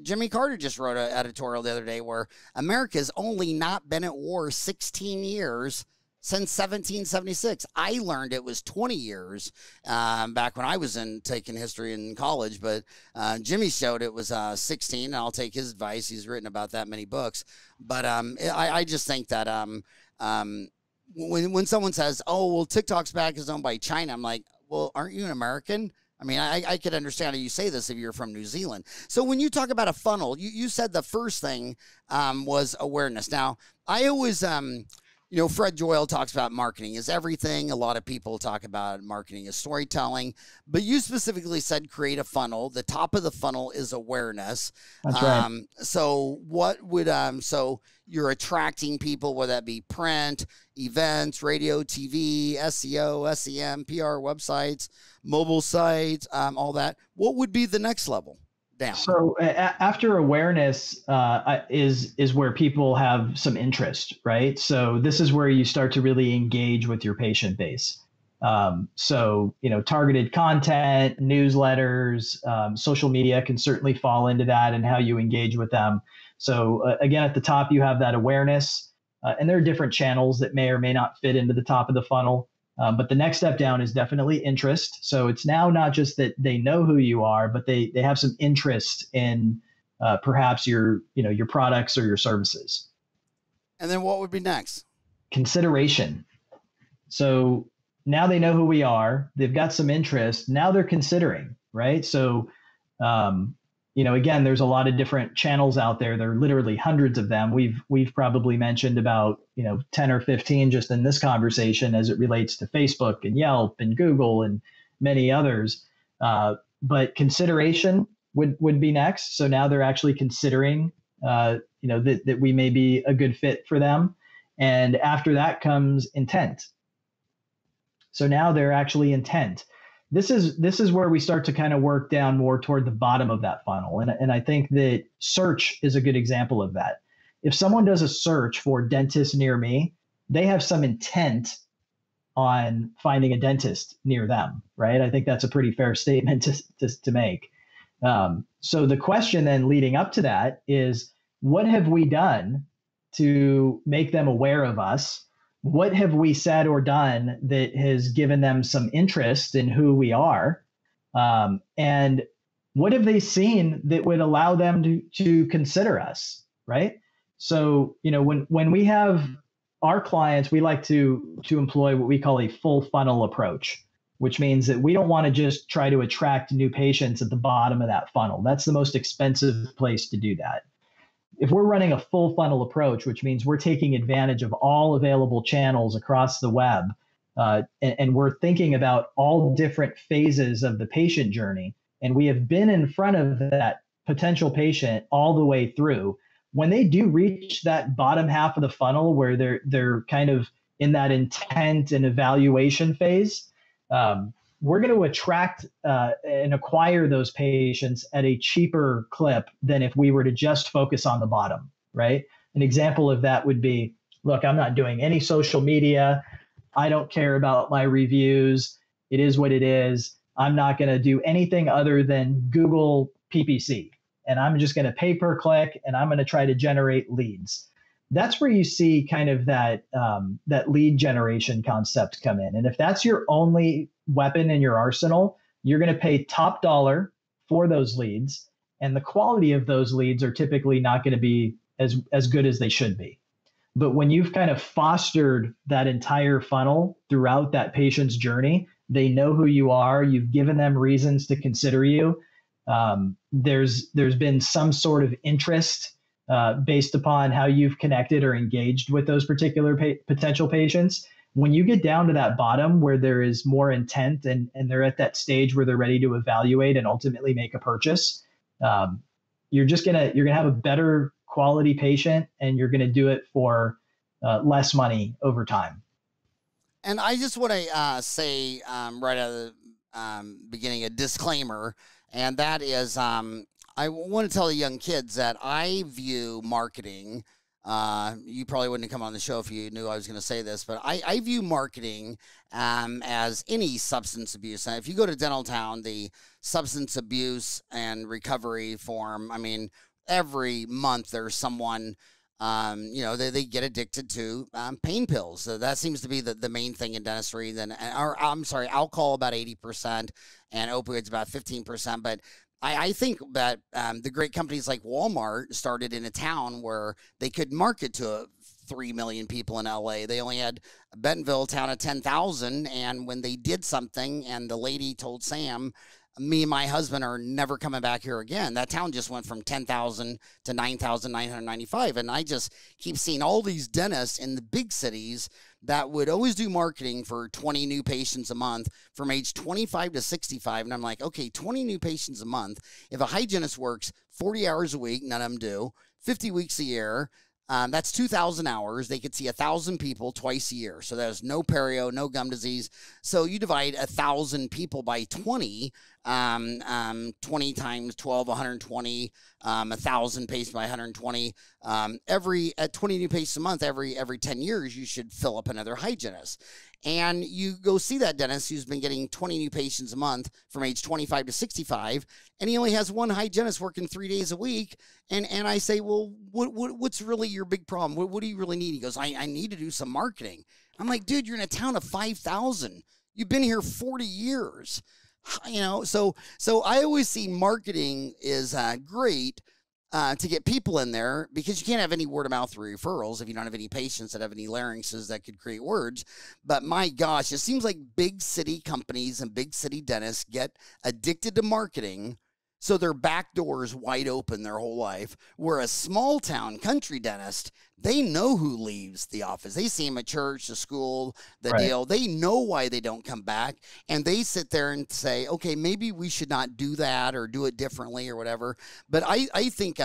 Jimmy Carter just wrote an editorial the other day where America's only not been at war 16 years since 1776. I learned it was 20 years back when I was taking history in college, but Jimmy showed it was 16, and I'll take his advice. He's written about that many books. But I just think that when someone says, oh, well, TikTok's back is owned by China, I'm like, well, aren't you an American? I could understand how you say this if you're from New Zealand. So when you talk about a funnel, you said the first thing was awareness. Now, I always Fred Joyle talks about marketing is everything. A lot of people talk about marketing as storytelling, but you specifically said create a funnel. The top of the funnel is awareness. That's right. So what would, so you're attracting people, whether that be print, events, radio, TV, SEO, SEM, PR, websites, mobile sites, all that. What would be the next level down? So after awareness is where people have some interest, right? So this is where you start to really engage with your patient base. Targeted content, newsletters, social media can certainly fall into that, and how you engage with them. So again, at the top, you have that awareness, and there are different channels that may or may not fit into the top of the funnel. But the next step down is definitely interest. So it's now not just that they know who you are, but they have some interest in perhaps your products or your services. And then what would be next? Consideration. So now they know who we are. They've got some interest. Now they're considering, right? So, again, there's a lot of different channels out there. There are literally hundreds of them. We've probably mentioned about 10 or 15 just in this conversation as it relates to Facebook and Yelp and Google and many others. But consideration would be next. So now they're actually considering that we may be a good fit for them. And after that comes intent. So now they're actually intent. This is where we start to kind of work down more toward the bottom of that funnel. And I think that search is a good example of that. If someone does a search for dentist near me, they have some intent on finding a dentist near them, right? I think that's a pretty fair statement to make. So the question then leading up to that is, what have we done to make them aware of us? What have we said or done that has given them some interest in who we are? And what have they seen that would allow them to consider us, right? So, when we have our clients, we like to employ what we call a full funnel approach, which means that we don't want to just try to attract new patients at the bottom of that funnel. That's the most expensive place to do that. If we're running a full funnel approach, which means we're taking advantage of all available channels across the web, and we're thinking about all different phases of the patient journey, and we have been in front of that potential patient all the way through, when they do reach that bottom half of the funnel where they're kind of in that intent and evaluation phase, we're going to attract and acquire those patients at a cheaper clip than if we were to just focus on the bottom, right? An example of that would be look, I'm not doing any social media. I don't care about my reviews. It is what it is. I'm not going to do anything other than Google PPC. And I'm just going to pay per click, and I'm going to try to generate leads. That's where you see kind of that lead generation concept come in. And if that's your only weapon in your arsenal, you're going to pay top dollar for those leads. And the quality of those leads are typically not going to be as good as they should be. But when you've kind of fostered that entire funnel throughout that patient's journey, they know who you are. You've given them reasons to consider you. There's been some sort of interest based upon how you've connected or engaged with those particular potential patients. When you get down to that bottom where there is more intent and they're at that stage where they're ready to evaluate and ultimately make a purchase, you're gonna have a better quality patient, and you're gonna do it for less money over time. And I just want to say right out of the beginning a disclaimer, and that is I want to tell the young kids that I view marketing. You probably wouldn't have come on the show if you knew I was going to say this, but I view marketing as any substance abuse. And if you go to Dental Town, the substance abuse and recovery forum, I mean, every month there's someone, they get addicted to pain pills. So that seems to be the main thing in dentistry. Alcohol about 80% and opioids about 15%. But I think that the great companies like Walmart started in a town where they could market to 3 million people in LA. They only had Bentonville, town of 10,000. And when they did something and the lady told Sam, me and my husband are never coming back here again, that town just went from 10,000 to 9,995. And I just keep seeing all these dentists in the big cities that would always do marketing for 20 new patients a month from age 25 to 65. And I'm like, okay, 20 new patients a month. If a hygienist works 40 hours a week, none of them do, 50 weeks a year, that's 2,000 hours. They could see 1,000 people twice a year. So there's no perio, no gum disease. So you divide 1,000 people by 20, 20 times 12, 120, 1,000 patients by 120. At 20 new patients a month, every 10 years, you should fill up another hygienist. And you go see that dentist who's been getting 20 new patients a month from age 25 to 65, and he only has one hygienist working 3 days a week. And I say, well, what's really your big problem? What do you really need? He goes, I need to do some marketing. I'm like, dude, you're in a town of 5,000. You've been here 40 years. So I always see marketing is great to get people in there, because you can't have any word of mouth referrals if you don't have any patients that have any larynxes that could create words. But my gosh, it seems like big city companies and big city dentists get addicted to marketing, so their back door is wide open their whole life. Where a small town country dentist, they know who leaves the office. They see him at church, the school, the deal. They know why they don't come back. And they sit there and say, okay, maybe we should not do that or do it differently or whatever. But I think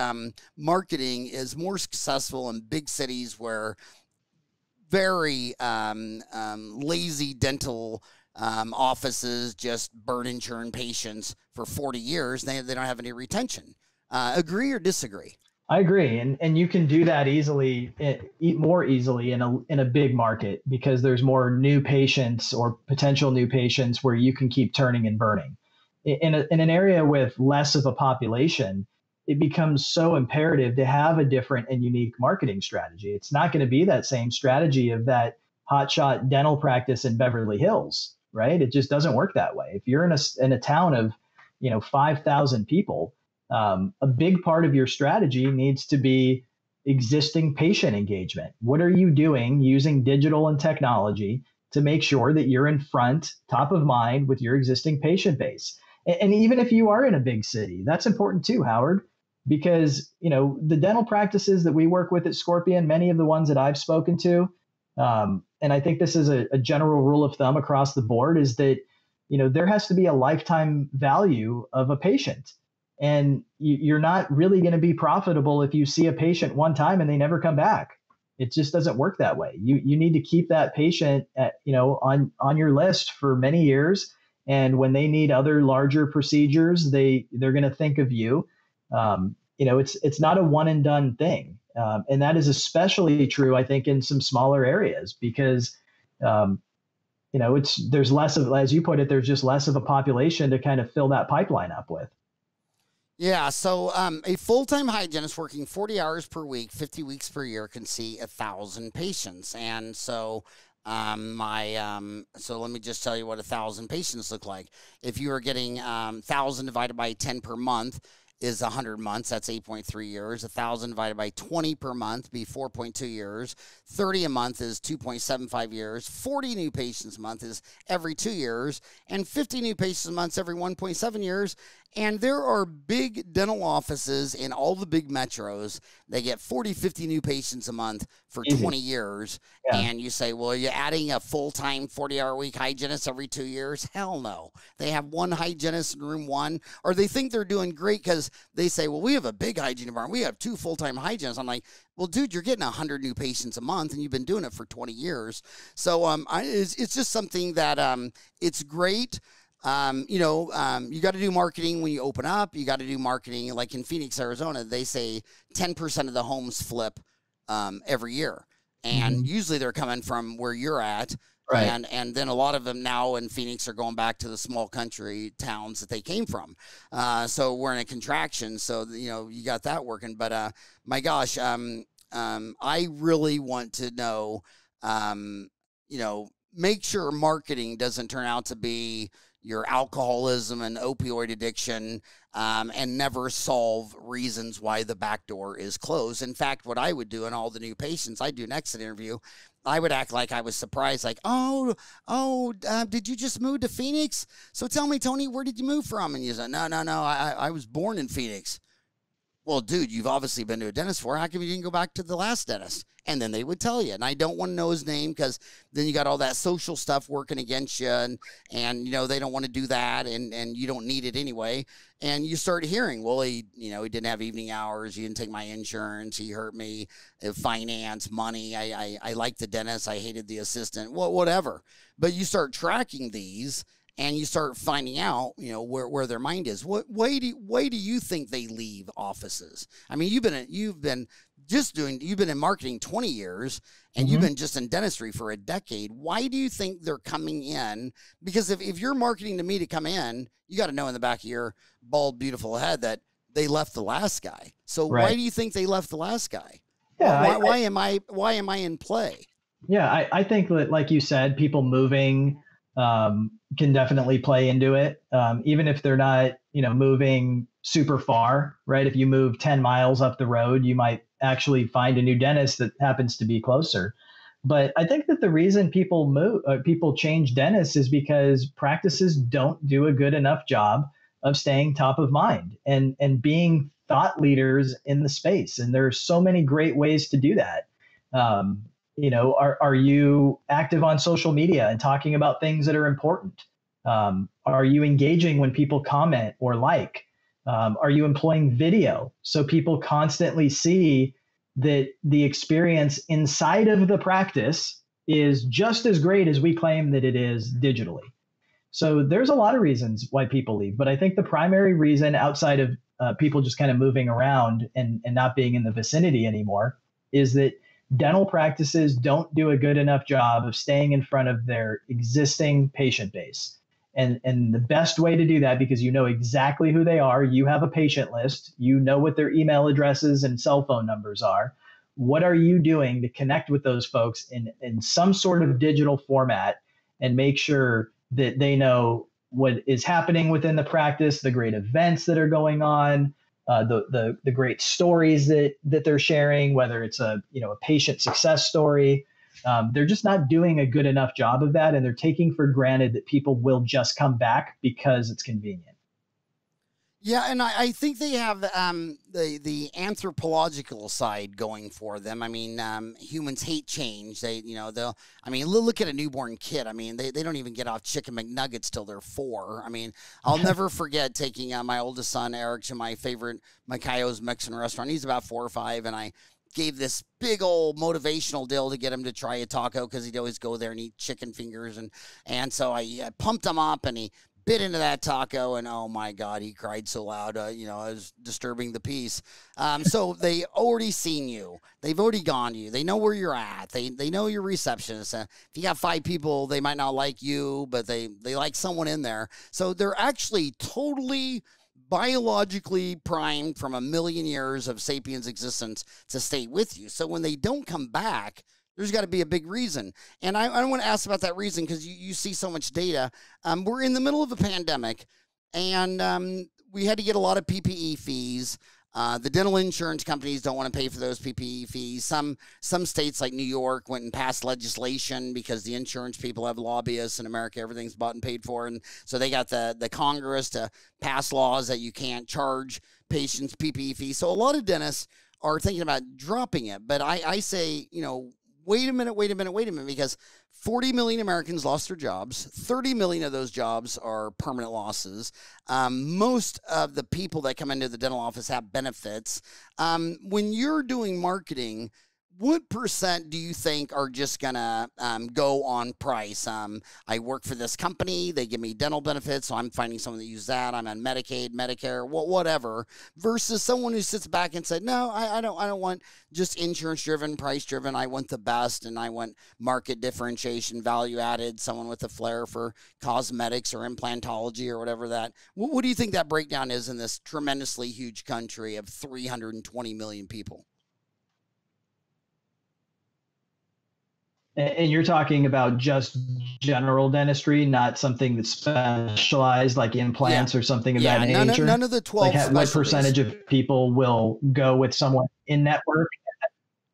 marketing is more successful in big cities where very lazy dental offices just burn and churn patients for 40 years. They don't have any retention. Agree or disagree? I agree. And you can do that more easily in a big market, because there's more new patients or potential new patients where you can keep turning and burning. In an area with less of a population, it becomes so imperative to have a different and unique marketing strategy. It's not going to be that same strategy of that hotshot dental practice in Beverly Hills, right? It just doesn't work that way. If you're in a town of 5,000 people, a big part of your strategy needs to be existing patient engagement. What are you doing using digital and technology to make sure that you're in front, top of mind with your existing patient base? And even if you are in a big city, that's important too, Howard, because the dental practices that we work with at Scorpion, many of the ones that I've spoken to, and I think this is a general rule of thumb across the board, is that there has to be a lifetime value of a patient. And you're not really going to be profitable if you see a patient one time and they never come back. It just doesn't work that way. You need to keep that patient on your list for many years. And when they need other larger procedures, they're going to think of you. It's not a one and done thing. And that is especially true, I think, in some smaller areas because, there's less of, as you put it, there's just less of a population to kind of fill that pipeline up with. Yeah, so a full-time hygienist working 40 hours per week, 50 weeks per year can see 1,000 patients. And so so let me just tell you what 1,000 patients look like. If you are getting 1,000 divided by 10 per month is 100 months. That's 8.3 years. 1,000 divided by 20 per month be 4.2 years. 30 a month is 2.75 years. 40 new patients a month is every 2 years. And 50 new patients a month every 1.7 years. And there are big dental offices in all the big metros. They get 40, 50 new patients a month for 20 years. Yeah. And you say, well, you're adding a full-time 40-hour-a-week hygienist every 2 years? Hell no. They have one hygienist in room one, or they think they're doing great because they say, well, we have a big hygiene department. We have 2 full-time hygienists. I'm like, well, dude, you're getting 100 new patients a month, and you've been doing it for 20 years. So it's just something that it's great. You got to do marketing when you open up. You got to do marketing. Like in Phoenix, Arizona, they say 10% of the homes flip every year. And usually they're coming from where you're at. Right. And then a lot of them now in Phoenix are going back to the small country towns that they came from. So we're in a contraction. So, you got that working. But my gosh, I really want to know, make sure marketing doesn't turn out to be your alcoholism and opioid addiction, and never solve reasons why the back door is closed. In fact, what I would do in all the new patients, I'd do an exit interview. I would act like I was surprised, like, did you just move to Phoenix? So tell me, Tony, where did you move from? And you say, no, I was born in Phoenix. Well, dude, you've obviously been to a dentist before. How come you didn't go back to the last dentist? And then they would tell you. And I don't want to know his name because then you got all that social stuff working against you. And they don't want to do that. And you don't need it anyway. And you start hearing, well, he didn't have evening hours. He didn't take my insurance. He hurt me. Finance, money. I liked the dentist. I hated the assistant. Well, whatever. But you start tracking these. And you start finding out, where their mind is. What way do you think they leave offices? I mean, you've been in marketing 20 years, and you've been just in dentistry for a decade. Why do you think they're coming in? Because if you're marketing to me to come in, you got to know in the back of your bald, beautiful head that they left the last guy. So why do you think they left the last guy? Yeah, why am I in play? Yeah, I think that, like you said, people moving can definitely play into it. Even if they're not, moving super far, right? If you move 10 miles up the road, you might actually find a new dentist that happens to be closer. But I think that the reason people change dentists is because practices don't do a good enough job of staying top of mind and being thought leaders in the space. And there are so many great ways to do that. Are you active on social media and talking about things that are important? Are you engaging when people comment or like? Are you employing video so people constantly see that the experience inside of the practice is just as great as we claim that it is digitally? So there's a lot of reasons why people leave, but I think the primary reason, outside of people just kind of moving around and not being in the vicinity anymore, is that dental practices don't do a good enough job of staying in front of their existing patient base. And the best way to do that, because you know exactly who they are, you have a patient list, you know what their email addresses and cell phone numbers are. What are you doing to connect with those folks in some sort of digital format and make sure that they know what is happening within the practice, the great events that are going on, the great stories that they're sharing, whether it's a patient success story. They're just not doing a good enough job of that, and they're taking for granted that people will just come back because it's convenient. Yeah, and I think they have the anthropological side going for them. I mean, humans hate change. Look at a newborn kid. I mean, they don't even get off Chicken McNuggets till they're 4. I mean, I'll never forget taking my oldest son, Eric, to my favorite Macayo's Mexican restaurant. He's about 4 or 5, and I gave this big old motivational deal to get him to try a taco because he'd always go there and eat chicken fingers. And so I pumped him up, and he bit into that taco, and oh my God, he cried so loud, I was disturbing the peace. So they already seen you. They've already gone to you. They know where you're at. They know your receptionist. If you got 5 people, they might not like you, but they like someone in there. So they're actually totally biologically primed from a million years of sapiens existence to stay with you. So when they don't come back, there's got to be a big reason. And I want to ask about that reason because you see so much data. We're in the middle of a pandemic, and we had to get a lot of PPE fees. The dental insurance companies don't want to pay for those PPE fees. Some states like New York went and passed legislation because the insurance people have lobbyists. In America, everything's bought and paid for. And so they got the Congress to pass laws that you can't charge patients PPE fees. So a lot of dentists are thinking about dropping it. But I say, wait a minute, because 40 million Americans lost their jobs. 30 million of those jobs are permanent losses. Most of the people that come into the dental office have benefits. When you're doing marketing, what percent do you think are just going to go on price? I work for this company. They give me dental benefits, so I'm finding someone that uses that. I'm on Medicaid, Medicare, whatever, versus someone who sits back and said, no, I don't want just insurance-driven, price-driven. I want the best, and I want market differentiation, value-added, someone with a flair for cosmetics or implantology or whatever that. What do you think that breakdown is in this tremendously huge country of 320 million people? And you're talking about just general dentistry, not something that's specialized like implants or something of that nature? None of the 12 like what percentage of people will go with someone in network?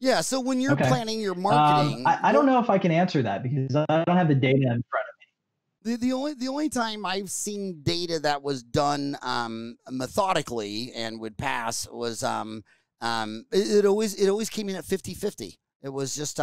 Yeah, so when you're planning your marketing... I don't know if I can answer that because I don't have the data in front of me. The only time I've seen data that was done methodically and would pass was it always came in at 50-50. It was just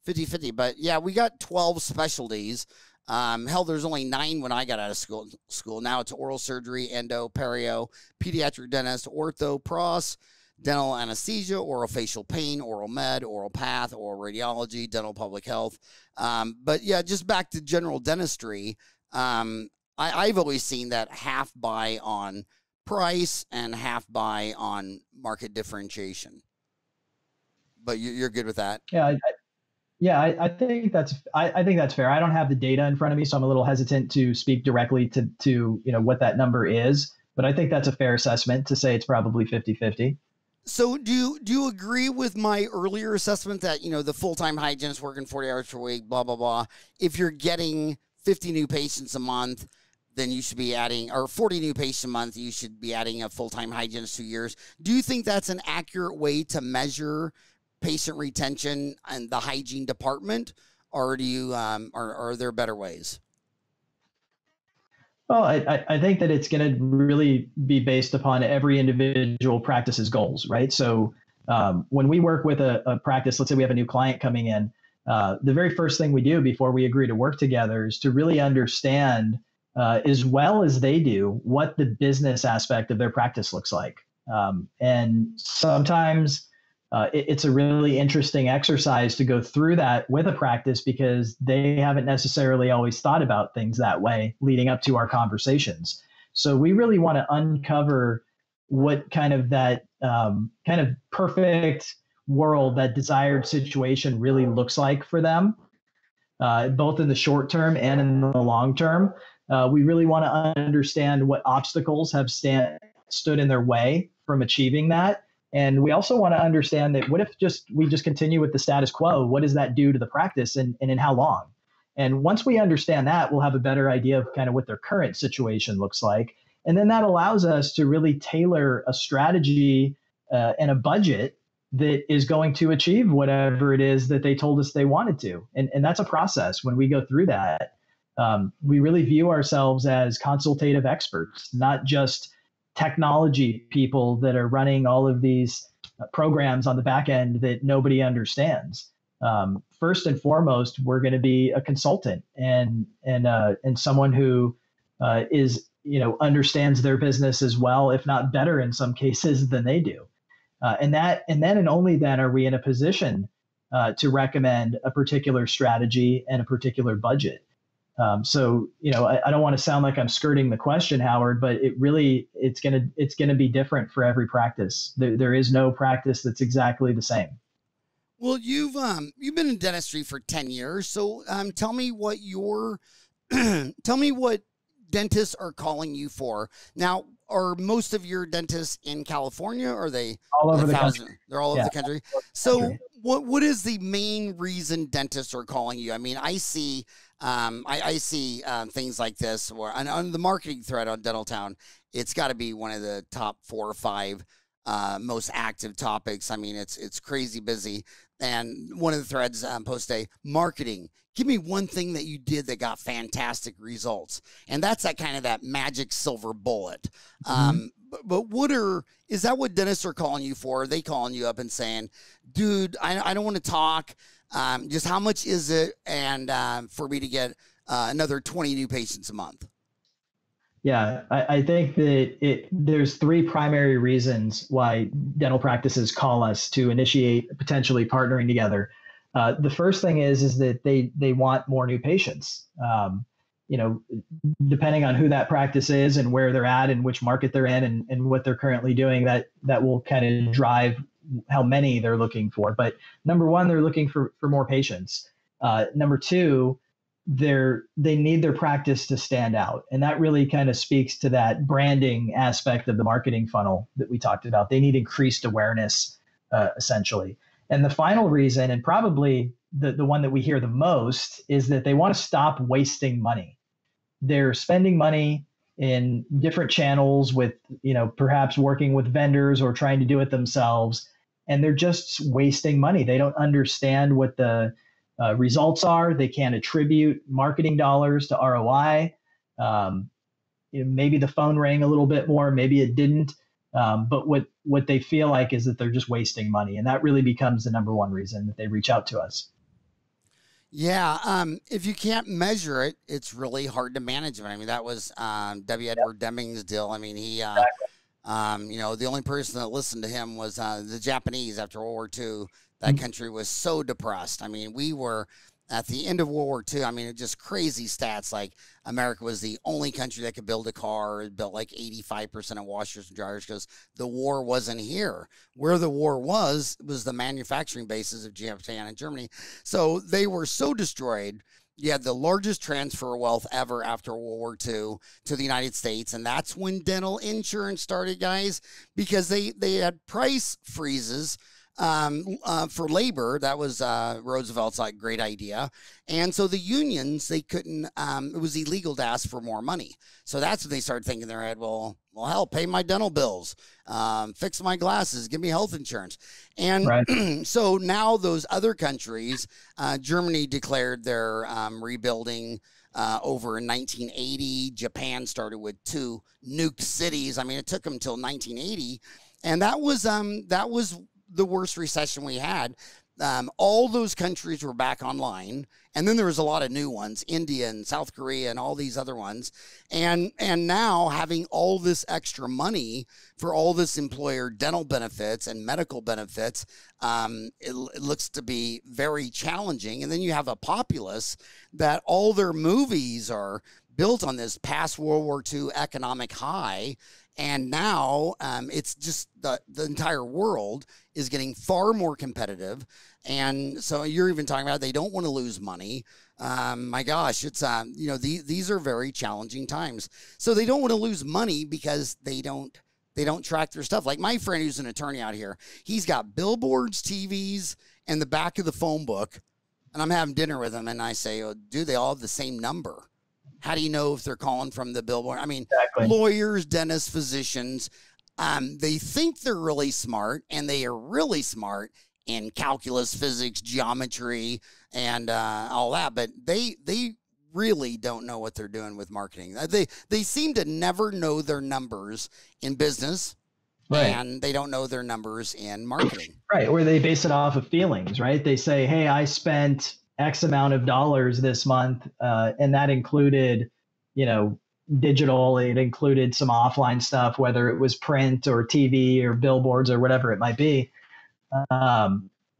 50-50. But yeah, we got 12 specialties. Hell, there's only 9 when I got out of school. Now it's oral surgery, endo, perio, pediatric dentist, ortho, pros, dental anesthesia, oral facial pain, oral med, oral path, oral radiology, dental public health. But yeah, just back to general dentistry. I've always seen that half buy on price and half buy on market differentiation. But you're good with that? Yeah, I think that's fair. I don't have the data in front of me, so I'm a little hesitant to speak directly to what that number is. But I think that's a fair assessment to say it's probably 50-50. So do you agree with my earlier assessment that the full-time hygienist working 40 hours per week, blah blah blah? If you're getting 50 new patients a month, then you should be adding, or 40 new patients a month, you should be adding a full-time hygienist 2 years. Do you think that's an accurate way to measure patient retention and the hygiene department, or do you are there better ways? Well, I think that it's going to really be based upon every individual practice's goals, right? So when we work with a practice, let's say we have a new client coming in, the very first thing we do before we agree to work together is to really understand, as well as they do, what the business aspect of their practice looks like. And sometimes it's a really interesting exercise to go through that with a practice because they haven't necessarily always thought about things that way leading up to our conversations. So we really want to uncover what kind of that kind of perfect world, that desired situation really looks like for them, both in the short term and in the long term. We really want to understand what obstacles have stood in their way from achieving that. And we also want to understand that what if we just continue with the status quo? What does that do to the practice and in how long? And once we understand that, we'll have a better idea of kind of what their current situation looks like. And then that allows us to really tailor a strategy and a budget that is going to achieve whatever it is that they told us they wanted to. And that's a process. When we go through that, we really view ourselves as consultative experts, not just technology people that are running all of these programs on the back end that nobody understands. First and foremost, we're going to be a consultant and someone who understands their business as well, if not better in some cases than they do. And only then are we in a position to recommend a particular strategy and a particular budget. So, I don't want to sound like I'm skirting the question, Howard, but it's gonna be different for every practice. There is no practice that's exactly the same. Well, you've been in dentistry for 10 years, so tell me what tell me what dentists are calling you for now. Are most of your dentists in California? Or are they all over the country? They're all over the country. So what is the main reason dentists are calling you? I mean, I see things like this where on the marketing thread on Dental Town, it's got to be one of the top 4 or 5 most active topics. I mean, it's crazy busy. And one of the threads post marketing. Give me one thing that you did that got fantastic results. And that's that magic silver bullet. But is that what dentists are calling you for? Are they calling you up and saying, dude, I don't want to talk. Just how much is it? And for me to get another 20 new patients a month. Yeah, I think that there's 3 primary reasons why dental practices call us to initiate potentially partnering together. The first thing is that they want more new patients. Depending on who that practice is and where they're at and which market they're in and what they're currently doing, that will kind of drive how many they're looking for. But number 1, they're looking for more patients. Number 2, they need their practice to stand out. And that really kind of speaks to that branding aspect of the marketing funnel that we talked about. They need increased awareness, essentially. And the final reason, and probably the one that we hear the most, is that they want to stop wasting money. They're spending money in different channels with, perhaps working with vendors or trying to do it themselves. And they're just wasting money. They don't understand what the results are. They can't attribute marketing dollars to ROI. Maybe the phone rang a little bit more, maybe it didn't. But what they feel like is that they're just wasting money. And that really becomes the number 1 reason that they reach out to us. Yeah. If you can't measure it, it's really hard to manage it. I mean, that was W. Edward Deming's deal. I mean, he, the only person that listened to him was the Japanese after World War II. That country was so depressed. I mean, we were at the end of World War II. I mean, just crazy stats. Like America was the only country that could build a car. It built like 85% of washers and dryers because the war wasn't here. Where the war was the manufacturing bases of Japan and Germany. So they were so destroyed. You had the largest transfer of wealth ever after World War II to the United States. And that's when dental insurance started, guys, because they had price freezes for labor. That was Roosevelt's great idea. And so the unions, they couldn't, it was illegal to ask for more money. So that's when they started thinking in their head, well, hell, pay my dental bills, fix my glasses, give me health insurance. And so now those other countries, Germany declared their rebuilding over in 1980. Japan started with 2 nuked cities. I mean, it took them until 1980. And that was the worst recession we had. All those countries were back online. And then there was a lot of new ones, India and South Korea and all these other ones. And now having all this extra money for all this employer dental benefits and medical benefits, it looks to be very challenging. And then you have a populace that all their movies are built on this past World War II economic high. And now it's just the entire world is getting far more competitive. And so you're even talking about they don't want to lose money. My gosh, it's, these are very challenging times. So they don't want to lose money because they don't track their stuff. Like my friend who's an attorney out here, he's got billboards, TVs, and the back of the phone book. And I'm having dinner with him and I say, oh, do they all have the same number? How do you know if they're calling from the billboard? I mean, lawyers, dentists, physicians, they think they're really smart, and they are really smart in calculus, physics, geometry, and all that. But they really don't know what they're doing with marketing. They seem to never know their numbers in business, and they don't know their numbers in marketing. Right, or they base it off of feelings, right? They say, hey, I spent X amount of dollars this month, and that included, digital. It included some offline stuff, whether it was print or TV or billboards or whatever it might be.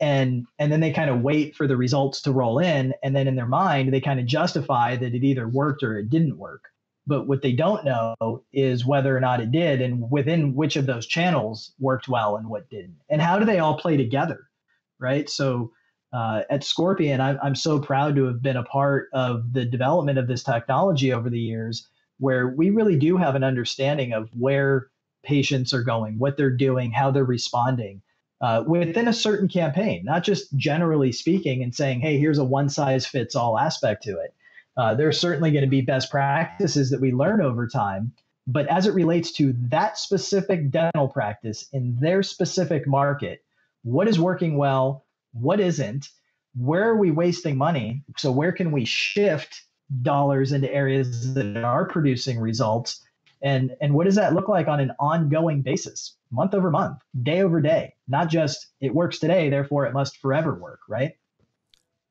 and then they kind of wait for the results to roll in, and then in their mind they kind of justify that it either worked or it didn't work. But what they don't know is whether or not it did, and within which of those channels worked well and what didn't, and how do they all play together, right? So at Scorpion, I'm so proud to have been a part of the development of this technology over the years, where we really do have an understanding of where patients are going, what they're doing, how they're responding within a certain campaign, not just generally speaking and saying, hey, here's a one size fits all aspect to it. There are certainly going to be best practices that we learn over time, but as it relates to that specific dental practice in their specific market, what is working well, what isn't, where are we wasting money? So where can we shift dollars into areas that are producing results? And what does that look like on an ongoing basis, month over month, day over day? Not just it works today, therefore it must forever work, right?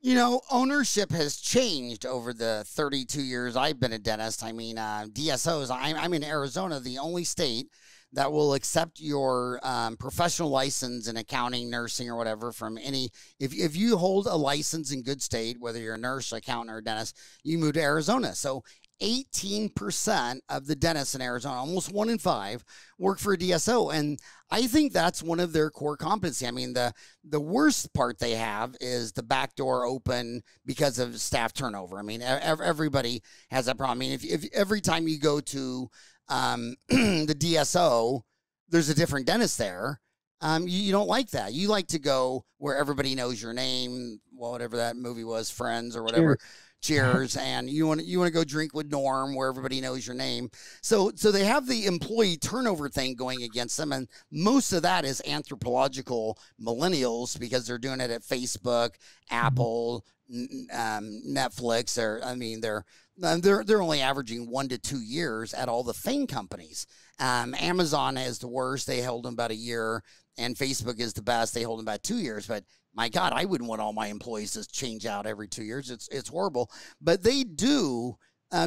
You know, ownership has changed over the 32 years I've been a dentist. I mean, DSOs, I'm in Arizona, the only state that will accept your professional license in accounting, nursing, or whatever from any, if you hold a license in good state, whether you're a nurse, accountant, or a dentist, you move to Arizona. So 18% of the dentists in Arizona, almost 1 in 5, work for a DSO. And I think that's one of their core competency. I mean, the worst part they have is the back door open because of staff turnover. I mean, everybody has that problem. I mean, if every time you go to the DSO, there's a different dentist there. You don't like that. You like to go where everybody knows your name, well, whatever that movie was, Friends or whatever. Cheers. And you want to go drink with Norm where everybody knows your name. So they have the employee turnover thing going against them. And most of that is anthropological millennials because they're doing it at Facebook, Apple, Netflix. They're only averaging 1 to 2 years at all the FANG companies. Amazon is the worst. They hold them about a year, and Facebook is the best. They hold them about 2 years. But my God, I wouldn't want all my employees to change out every 2 years. It's horrible. But they do.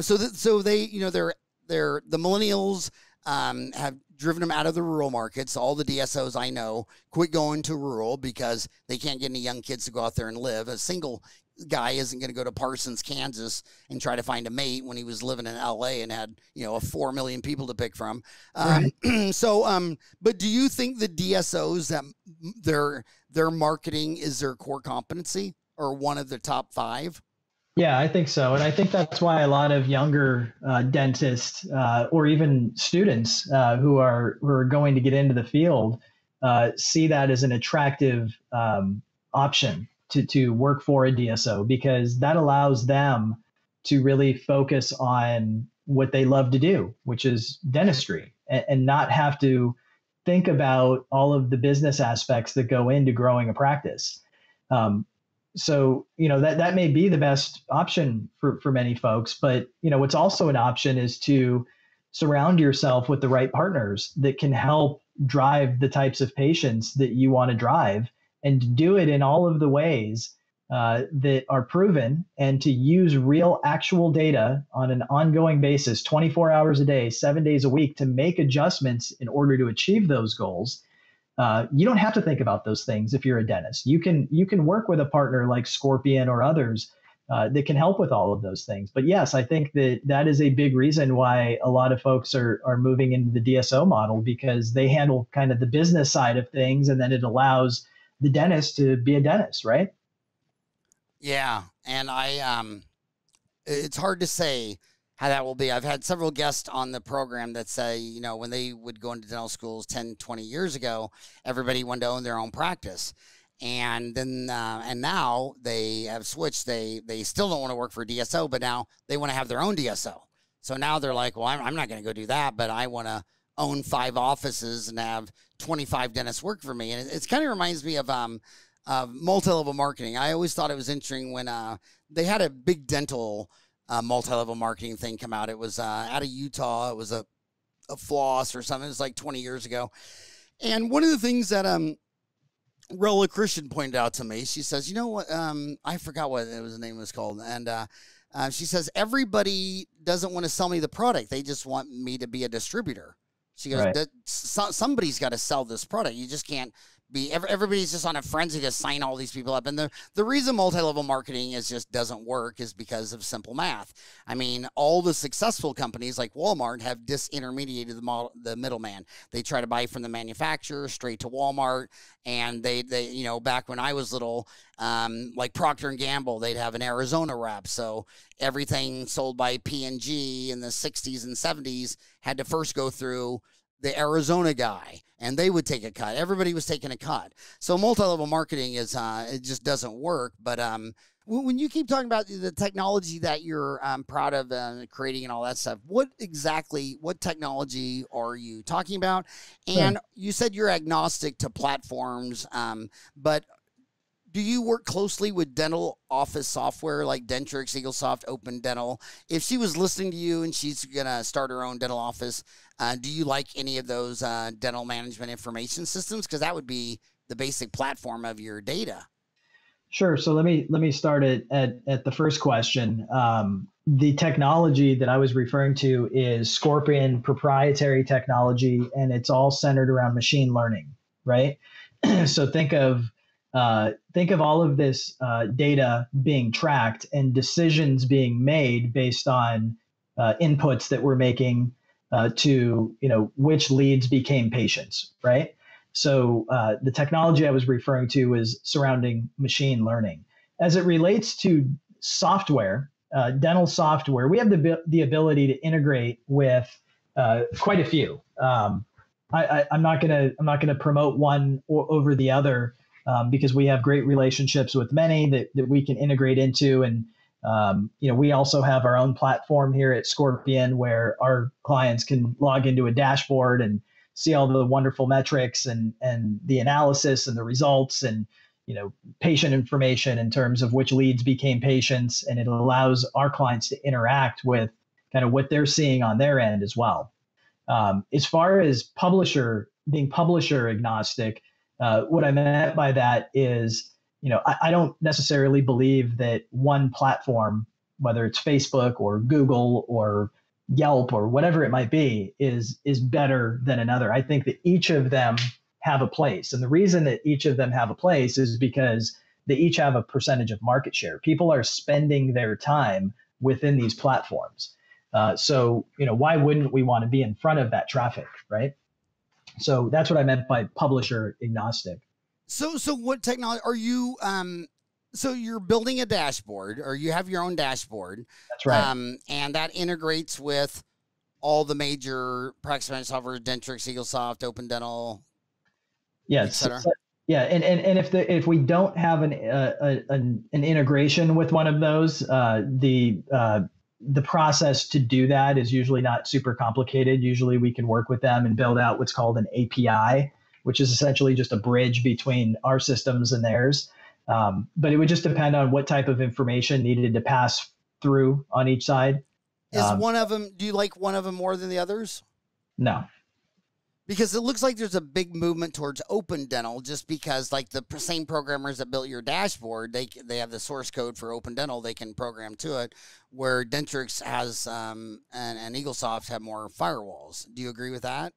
So they, you know, the millennials have driven them out of the rural markets. All the DSOs I know quit going to rural because they can't get any young kids to go out there and live. A single guy isn't going to go to Parsons, Kansas and try to find a mate when he was living in LA and had, you know, 4 million people to pick from. Right. But do you think the DSOs that their marketing is their core competency or one of the top 5? Yeah, I think so. And I think that's why a lot of younger dentists or even students who are going to get into the field see that as an attractive option to work for a DSO, because that allows them to really focus on what they love to do, which is dentistry, and not have to think about all of the business aspects that go into growing a practice. So, you know, that may be the best option for many folks, but, you know, what's also an option is to surround yourself with the right partners that can help drive the types of patients that you want to drive, and to do it in all of the ways that are proven, and to use real actual data on an ongoing basis, 24 hours a day, 7 days a week, to make adjustments in order to achieve those goals. You don't have to think about those things if you're a dentist. You can work with a partner like Scorpion or others that can help with all of those things. But yes, I think that is a big reason why a lot of folks are moving into the DSO model, because they handle kind of the business side of things, and then it allows the dentist to be a dentist, right? Yeah. And it's hard to say how that will be. I've had several guests on the program that say, you know, when they would go into dental schools 10, 20 years ago, everybody wanted to own their own practice. And then, and now they have switched. They still don't want to work for a DSO, but now they want to have their own DSO. So now they're like, well, I'm not going to go do that, but I want to own 5 offices and have 25 dentists work for me. And it kind of reminds me of multi-level marketing. I always thought it was interesting when they had a big dental multi-level marketing thing come out. It was out of Utah. It was a floss or something. It was like 20 years ago. And one of the things that Rella Christian pointed out to me, she says, you know what, I forgot what the name was called. And she says, everybody doesn't want to sell me the product. They just want me to be a distributor. She goes, right. Somebody's got to sell this product. You just can't everybody's just on a frenzy to sign all these people up. And the reason multi-level marketing doesn't work is because of simple math. I mean, all the successful companies like Walmart have disintermediated the middleman. They try to buy from the manufacturer straight to Walmart. And they back when I was little, like Procter and Gamble, they'd have an Arizona rep. So everything sold by P&G in the 60s and 70s had to first go through the Arizona guy, and they would take a cut. Everybody was taking a cut. So multi-level marketing it just doesn't work. But when you keep talking about the technology that you're proud of creating and all that stuff, what technology are you talking about? And you said you're agnostic to platforms, but do you work closely with dental office software like Dentrix, EagleSoft, Open Dental? If she was listening to you and she's going to start her own dental office, do you like any of those dental management information systems? Because that would be the basic platform of your data. Sure. So let me start at the first question. The technology that I was referring to is Scorpion proprietary technology, and it's all centered around machine learning, right? So think of all of this data being tracked and decisions being made based on inputs that we're making to which leads became patients, right? So the technology I was referring to is surrounding machine learning. As it relates to software, dental software, we have the ability to integrate with quite a few. I'm not gonna promote one over the other. Because we have great relationships with many that we can integrate into. And, we also have our own platform here at Scorpion where our clients can log into a dashboard and see all the wonderful metrics and the analysis and the results and, patient information in terms of which leads became patients. And it allows our clients to interact with kind of what they're seeing on their end as well. As far as being publisher agnostic, what I meant by that is, I don't necessarily believe that one platform, whether it's Facebook or Google or Yelp or whatever it might be, is better than another. I think that each of them have a place. And the reason that each of them have a place is because they each have a percentage of market share. People are spending their time within these platforms. So why wouldn't we want to be in front of that traffic, right? So that's what I meant by publisher agnostic. So what technology are you? So you're building a dashboard, or you have your own dashboard. That's right. And that integrates with all the major practice management software, Dentrix, EagleSoft, Open Dental. Yes. Yeah. And if we don't have an integration with one of those, the process to do that is usually not super complicated. Usually we can work with them and build out what's called an API, which is essentially just a bridge between our systems and theirs. But it would just depend on what type of information needed to pass through on each side. Is one of them, do you like one of them more than the others? No. Because it looks like there's a big movement towards Open Dental, just because like the same programmers that built your dashboard, they have the source code for Open Dental, they can program to it, where Dentrix has and EagleSoft have more firewalls. Do you agree with that?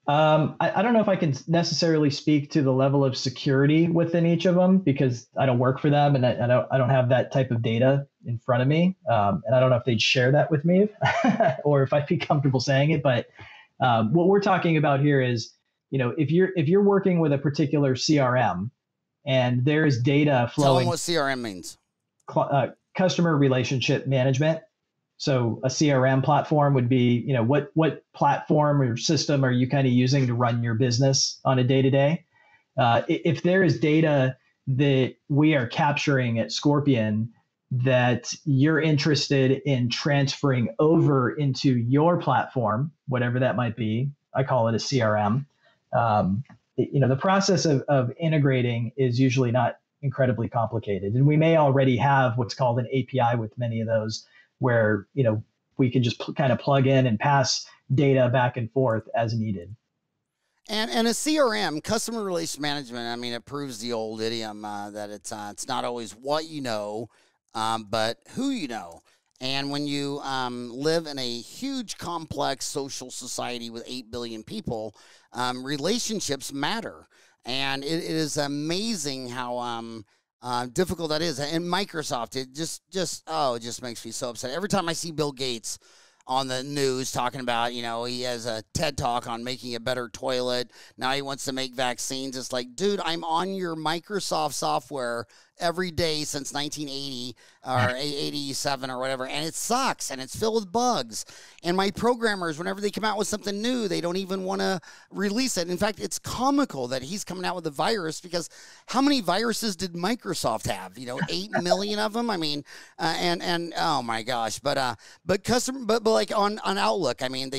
I don't know if I can necessarily speak to the level of security within each of them because I don't work for them and I don't have that type of data in front of me. And I don't know if they'd share that with me or if I'd be comfortable saying it, but what we're talking about here is, if you're working with a particular CRM and there is data flowing. Tell them what CRM means. Customer relationship management. So a CRM platform would be, what platform or system are you kind of using to run your business on a day-to-day? If there is data that we are capturing at Scorpion that you're interested in transferring over into your platform, whatever that might be, I call it a CRM. The process of integrating is usually not incredibly complicated. And we may already have what's called an API with many of those where, we can just kind of plug in and pass data back and forth as needed. And a CRM, customer relationship management, I mean, it proves the old idiom that it's not always what you know, but who you know. And when you live in a huge, complex social society with 8 billion people, relationships matter. And it is amazing how difficult that is. And Microsoft, it just makes me so upset. Every time I see Bill Gates on the news talking about, he has a TED Talk on making a better toilet. Now he wants to make vaccines. It's like, dude, I'm on your Microsoft software every day since 1980 or 87 or whatever, and it sucks, and it's filled with bugs. And my programmers, whenever they come out with something new, they don't even want to release it. In fact, it's comical that he's coming out with a virus, because how many viruses did Microsoft have? 8 million of them. I mean, and oh my gosh, but like on Outlook, I mean,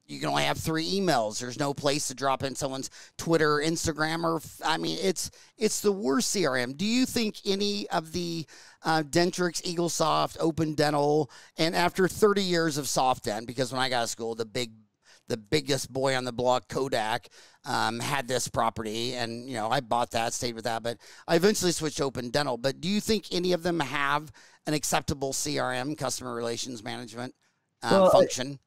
you can only have 3 emails. There's no place to drop in someone's Twitter, Instagram, it's the worst CRM. Do you think any of the Dentrix, EagleSoft, Open Dental, and after 30 years of SoftDent, because when I got to school, the biggest boy on the block, Kodak, had this property, and I bought that, stayed with that, but I eventually switched to Open Dental. But do you think any of them have an acceptable CRM, customer relations management function?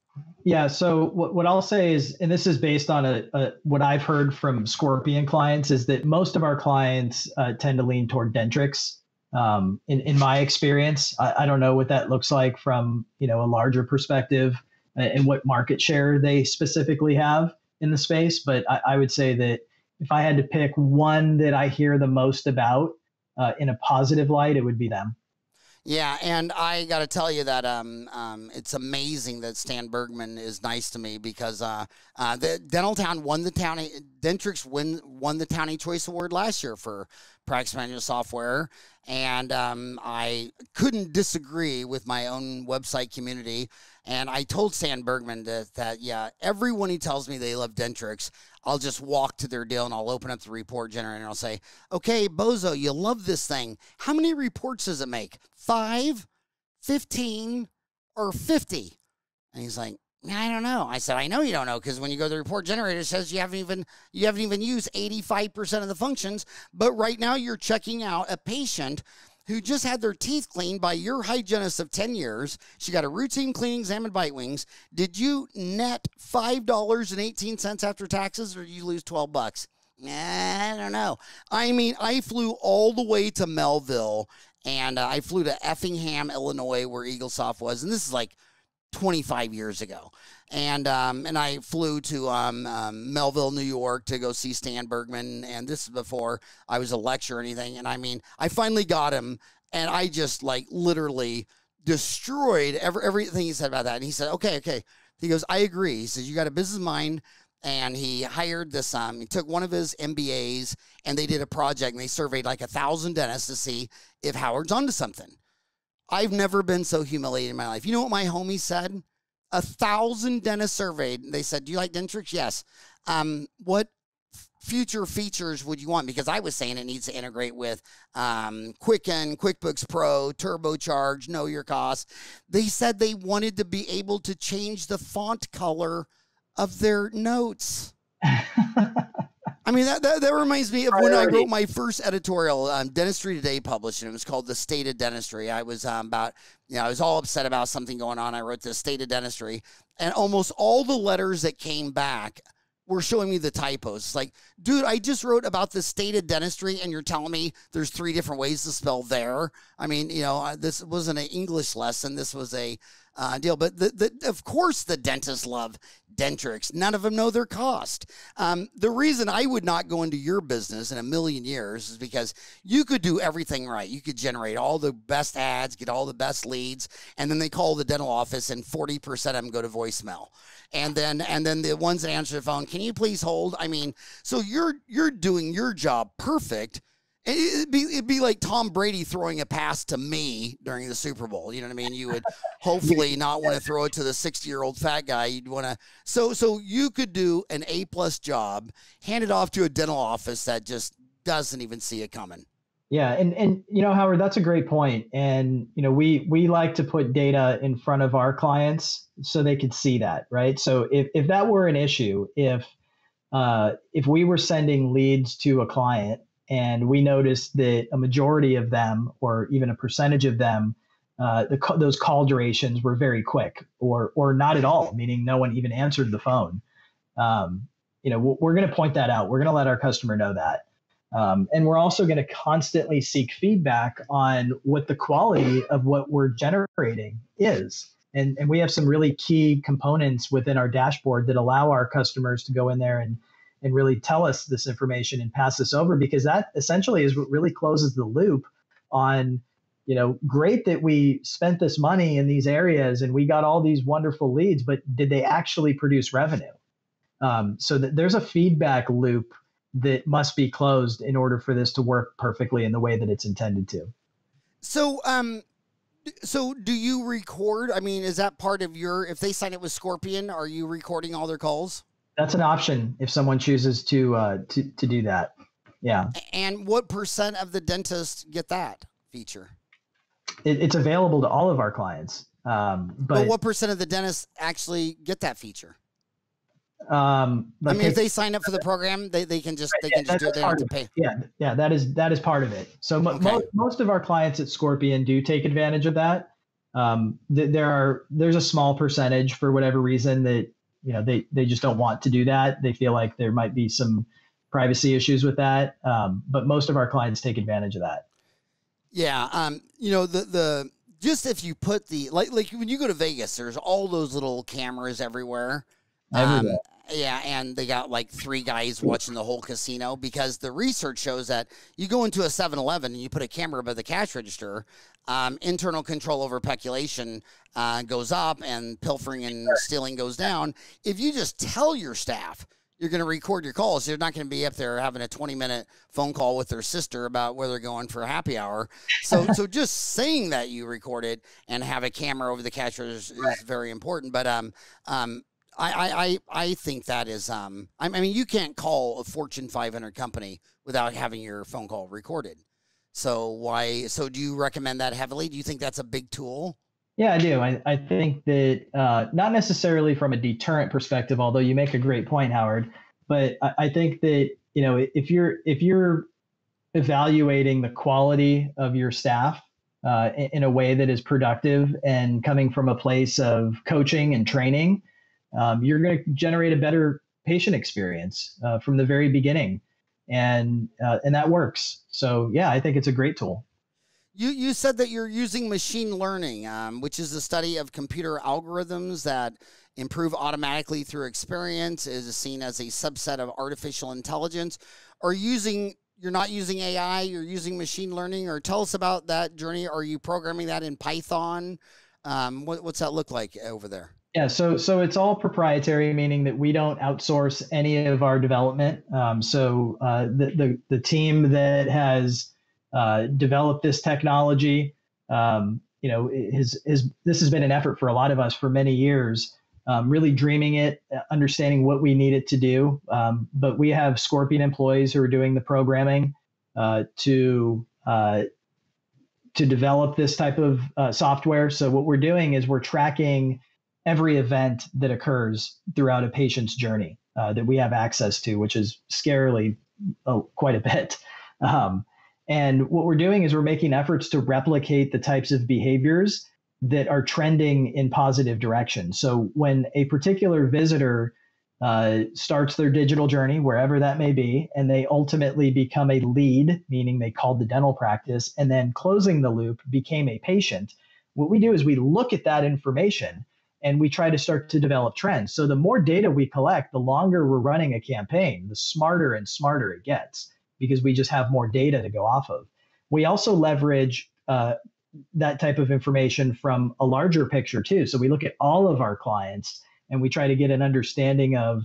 Yeah. So what I'll say is, and this is based on what I've heard from Scorpion clients, is that most of our clients tend to lean toward Dentrix. In my experience, I don't know what that looks like from a larger perspective and what market share they specifically have in the space. But I would say that if I had to pick one that I hear the most about in a positive light, it would be them. Yeah, and I got to tell you that it's amazing that Stan Bergman is nice to me, because the Dentaltown won the Townie, Dentrix won the Townie Choice Award last year for practice management software, and I couldn't disagree with my own website community. And I told Stan Bergman that yeah, everyone who tells me they love Dentrix, I'll just walk to their deal and I'll open up the report generator and I'll say, okay, Bozo, you love this thing. How many reports does it make? 5, 15, or 50? And he's like, I don't know. I said, I know you don't know, because when you go to the report generator, it says you haven't even used 85% of the functions. But right now you're checking out a patient who just had their teeth cleaned by your hygienist of 10 years. She got a routine cleaning, exam, and bite wings. Did you net $5.18 after taxes, or did you lose $12? I don't know. I mean, I flew all the way to Melville, and I flew to Effingham, Illinois, where EagleSoft was, and this is like 25 years ago. And I flew to Melville, New York to go see Stan Bergman. And this is before I was a lecturer or anything. And I mean, I finally got him, and I just like literally destroyed everything he said about that. And he said, okay. He goes, I agree. He says, you got a business mind. And he hired this, he took one of his MBAs, and they did a project, and they surveyed like 1,000 dentists to see if Howard's onto something. I've never been so humiliated in my life. You know what my homie said? 1,000 dentists surveyed. They said, do you like Dentrix? Yes. What future features would you want? Because I was saying it needs to integrate with Quicken, QuickBooks Pro, TurboCharge, Know Your Cost. They said they wanted to be able to change the font color of their notes. I mean, that reminds me of when I wrote my first editorial, Dentistry Today published, and it was called The State of Dentistry. I was I was all upset about something going on. I wrote The State of Dentistry, and almost all the letters that came back were showing me the typos. It's like, dude, I just wrote about the state of dentistry, and you're telling me there's 3 different ways to spell there. I mean, this wasn't an English lesson. This was a deal. But of course the dentists love Dentrix. None of them know their cost. The reason I would not go into your business in a million years is because you could do everything right. You could generate all the best ads, get all the best leads, and then they call the dental office, and 40% of them go to voicemail. And then the ones that answer the phone, can you please hold? I mean, so you're doing your job perfect. It'd be like Tom Brady throwing a pass to me during the Super Bowl. You know what I mean? You would hopefully not want to throw it to the 60-year-old fat guy. You'd want to. So you could do an A+ job, hand it off to a dental office that just doesn't even see it coming. Yeah, and Howard, that's a great point. And we like to put data in front of our clients so they could see that, right? So if that were an issue, if we were sending leads to a client, and we noticed that a majority of them, or even a percentage of them, those call durations were very quick, or not at all, meaning no one even answered the phone. we're going to point that out. We're going to let our customer know that. And we're also going to constantly seek feedback on what the quality of what we're generating is. And we have some really key components within our dashboard that allow our customers to go in there and really tell us this information and pass this over, because that essentially is what really closes the loop on, great that we spent this money in these areas and we got all these wonderful leads, but did they actually produce revenue? So that there's a feedback loop that must be closed in order for this to work perfectly in the way that it's intended to. So, so do you record? I mean, is that part of if they sign it with Scorpion, are you recording all their calls? That's an option if someone chooses to do that. Yeah. And what % of the dentists get that feature? It's available to all of our clients. But what % of the dentists actually get that feature? I mean, if they sign up for the program, they can just do it. They don't have to pay. Yeah, that is part of it. So most of our clients at Scorpion do take advantage of that. There's a small percentage for whatever reason that they just don't want to do that. They feel like there might be some privacy issues with that. But most of our clients take advantage of that. Yeah. The just if you put like when you go to Vegas, there's all those little cameras everywhere. Yeah, and they got like 3 guys watching the whole casino, because the research shows that you go into a 7-Eleven and you put a camera above the cash register, internal control over peculation goes up and pilfering and stealing goes down. If you just tell your staff you're going to record your calls, they're not going to be up there having a 20-minute phone call with their sister about where they're going for a happy hour. So just saying that you record it and have a camera over the cash register is very important. But I think that is, I mean, you can't call a Fortune 500 company without having your phone call recorded. So do you recommend that heavily? Do you think that's a big tool? Yeah, I do. I think that not necessarily from a deterrent perspective, although you make a great point, Howard, but I think that, if you're evaluating the quality of your staff in a way that is productive and coming from a place of coaching and training, you're going to generate a better patient experience from the very beginning, and that works. So yeah, I think it's a great tool. You said that you're using machine learning, which is the study of computer algorithms that improve automatically through experience, is seen as a subset of artificial intelligence. You're not using AI, you're using machine learning, or tell us about that journey. Are you programming that in Python? What's that look like over there? Yeah, so it's all proprietary, meaning that we don't outsource any of our development. The team that has developed this technology, this has been an effort for a lot of us for many years, really dreaming it, understanding what we need it to do. But we have Scorpion employees who are doing the programming to develop this type of software. So what we're doing is we're tracking every event that occurs throughout a patient's journey that we have access to, which is scarily quite a bit. And what we're doing is we're making efforts to replicate the types of behaviors that are trending in positive direction. So when a particular visitor starts their digital journey, wherever that may be, and they ultimately become a lead, meaning they called the dental practice, and then closing the loop became a patient, what we do is we look at that information and we try to start to develop trends. So the more data we collect, the longer we're running a campaign, the smarter and smarter it gets, because we just have more data to go off of. We also leverage that type of information from a larger picture too. So we look at all of our clients and we try to get an understanding of,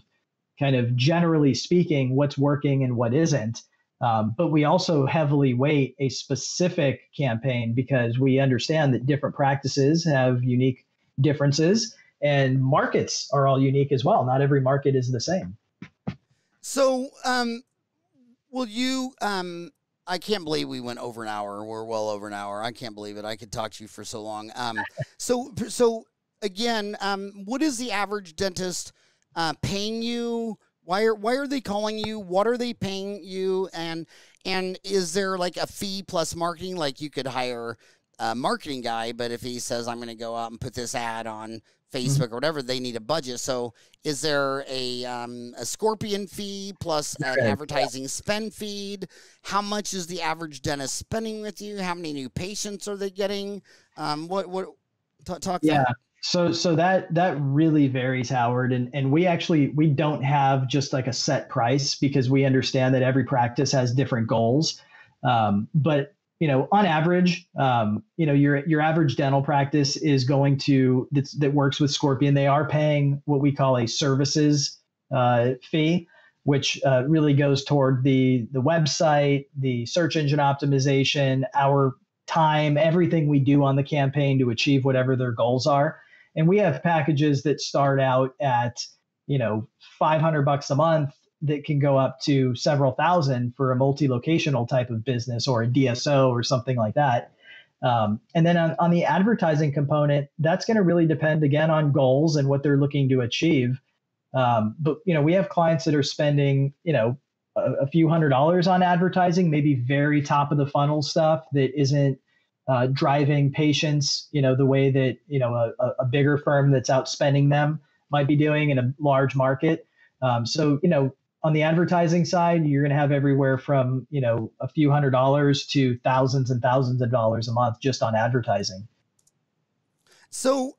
kind of generally speaking, what's working and what isn't. But we also heavily weight a specific campaign because we understand that different practices have unique differences and markets are all unique as well. Not every market is the same. So, will you, I can't believe we went over an hour. We're well over an hour. I can't believe it. I could talk to you for so long. So again, what is the average dentist paying you? Why are they calling you? What are they paying you? And is there like a fee plus marketing? Like you could hire a marketing guy, but if he says, I'm going to go out and put this ad on Facebook Mm-hmm. or whatever, they need a budget. So is there a scorpion fee plus an advertising spend feed? How much is the average dentist spending with you? How many new patients are they getting? Talk Yeah. that. So that really varies, Howard. And we don't have just like a set price because we understand that every practice has different goals. But on average, your average dental practice is going to that works with Scorpion. They are paying what we call a services fee, which really goes toward the website, the search engine optimization, our time, everything we do on the campaign to achieve whatever their goals are. And we have packages that start out at, $500 a month that can go up to several thousand for a multi-locational type of business or a DSO or something like that. And then on the advertising component, that's going to really depend again on goals and what they're looking to achieve. But we have clients that are spending, a few $100s on advertising, maybe very top of the funnel stuff that isn't driving patients, the way that, a bigger firm that's outspending them might be doing in a large market. So on the advertising side, you're going to have everywhere from, a few $100s to thousands and thousands of dollars a month just on advertising. So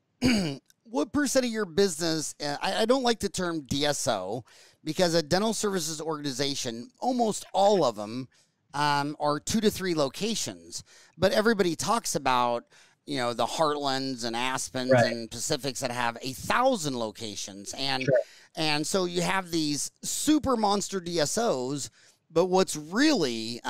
what percent of your business, I don't like the term DSO because a dental services organization, almost all of them are 2 to 3 locations, but everybody talks about, the Heartlands and Aspens and Pacifics that have 1,000 locations. And so you have these super monster DSOs, but what's really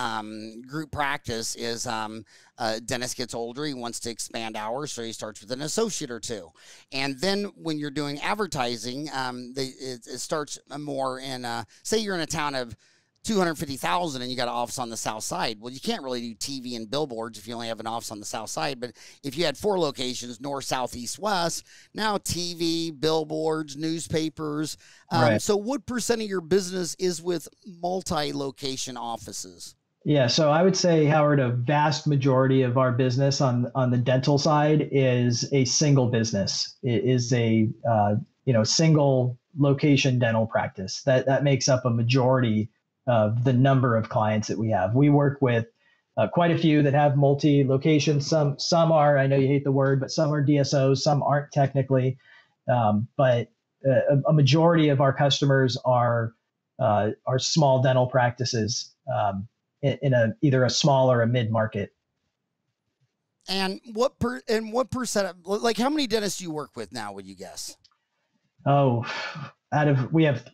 group practice is a dentist gets older, he wants to expand hours, so he starts with an associate or 2. And then when you're doing advertising, it starts more in, say you're in a town of 250,000 and you got an office on the south side. Well, you can't really do TV and billboards if you only have an office on the south side. But if you had 4 locations, north, south, east, west, now TV, billboards, newspapers. So what percent of your business is with multi-location offices? Yeah, so I would say, Howard, a vast majority of our business on the dental side is a single business. It is a single location dental practice. That makes up a majority of the number of clients that we have. We work with quite a few that have multi-locations. Some are, I know you hate the word, but some are DSOs, some aren't technically. But a majority of our customers are small dental practices in either a small or a mid-market. And what percent of, like, how many dentists do you work with now, would you guess? Oh, we have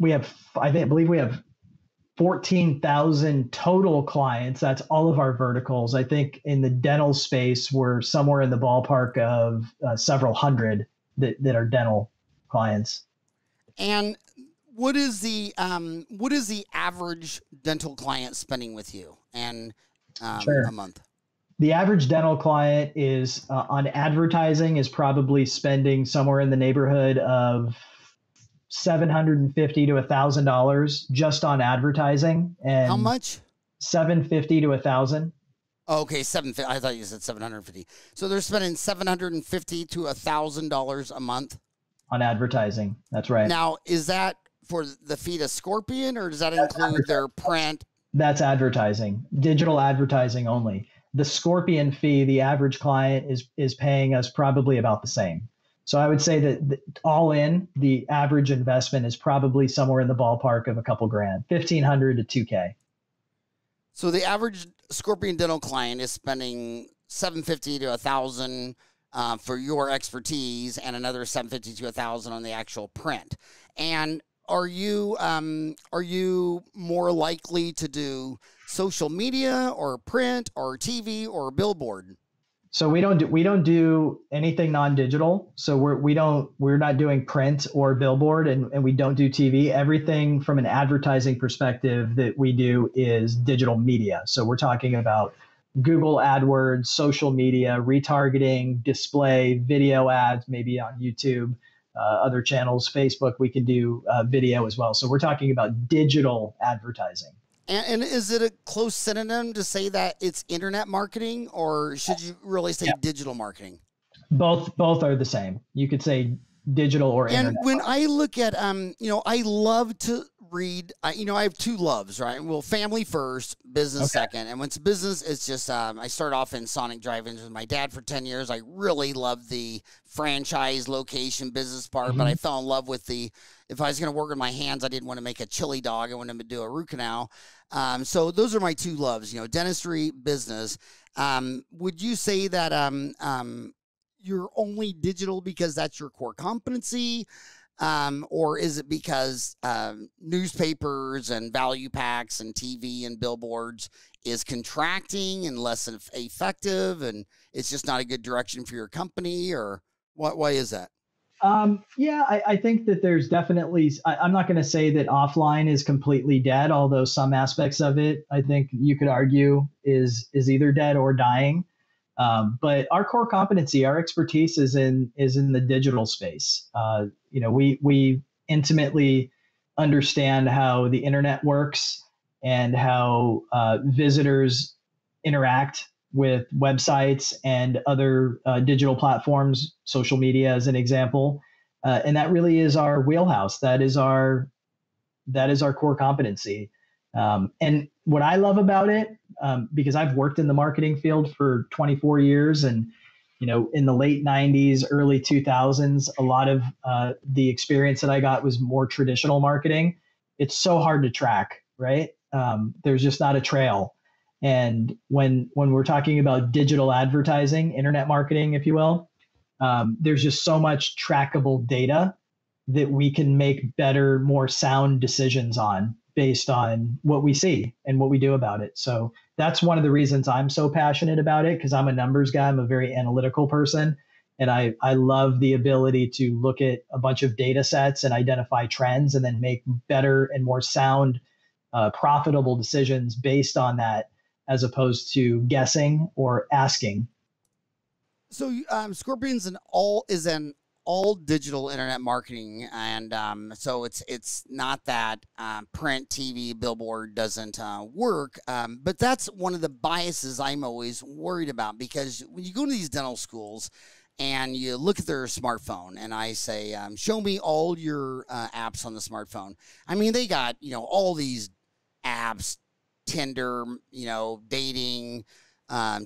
I believe we have 14,000 total clients. That's all of our verticals. I think in the dental space, we're somewhere in the ballpark of several hundred that are dental clients. And what is the average dental client spending with you and a month? The average dental client is on advertising is probably spending somewhere in the neighborhood of $750 to $1,000 just on advertising. And how much? $750 to $1,000. Okay, $750. I thought you said $750. So they're spending $750 to $1,000 a month on advertising. That's right. Now, is that for the fee to Scorpion, or does that include their print? That's advertising, digital advertising only. The Scorpion fee, the average client is paying us probably about the same. So I would say that all in, the average investment is probably somewhere in the ballpark of a couple grand, $1,500 to $2,000. So the average Scorpion dental client is spending $750 to $1,000 for your expertise, and another $750 to $1,000 on the actual print. And are you more likely to do social media or print or TV or billboard? So we don't do anything non-digital. So we're not doing print or billboard, and we don't do TV. Everything from an advertising perspective that we do is digital media. So we're talking about Google AdWords, social media, retargeting, display, video ads, maybe on YouTube, other channels, Facebook. We can do video as well. So we're talking about digital advertising. And is it a close synonym to say that it's internet marketing, or should you really say digital marketing? Both are the same. You could say digital or internet. And when I look at, I love to read, I have two loves, right? Well, family first, business second. And when it's business, it's just, I started off in Sonic drive-ins with my dad for 10 years. I really loved the franchise location business part, but I fell in love with if I was going to work with my hands, I didn't want to make a chili dog. I wanted to do a root canal. So those are my two loves, dentistry, business. Would you say that, you're only digital because that's your core competency? Or is it because newspapers and value packs and TV and billboards is contracting and less effective, and it's just not a good direction for your company? Or why is that? I think that there's definitely, I'm not going to say that offline is completely dead, although some aspects of it, I think you could argue is either dead or dying. But our core competency, our expertise is in the digital space. We intimately understand how the internet works and how visitors interact with websites and other digital platforms, social media as an example. And that really is our wheelhouse. That is our core competency. And what I love about it, because I've worked in the marketing field for 24 years, and in the late 90s, early 2000s, a lot of the experience that I got was more traditional marketing. It's so hard to track, right? There's just not a trail. And when we're talking about digital advertising, internet marketing, if you will, there's just so much trackable data that we can make better, more sound decisions on based on what we see and what we do about it. So that's one of the reasons I'm so passionate about it, because I'm a numbers guy. I'm a very analytical person. And I love the ability to look at a bunch of data sets and identify trends and then make better and more sound, profitable decisions based on that, as opposed to guessing or asking. So Scorpion's an all digital internet marketing, and so it's not that print, TV, billboard doesn't work, but that's one of the biases I'm always worried about, because when you go to these dental schools and you look at their smartphone and I say, show me all your apps on the smartphone. I mean, they got, all these apps, Tinder, dating,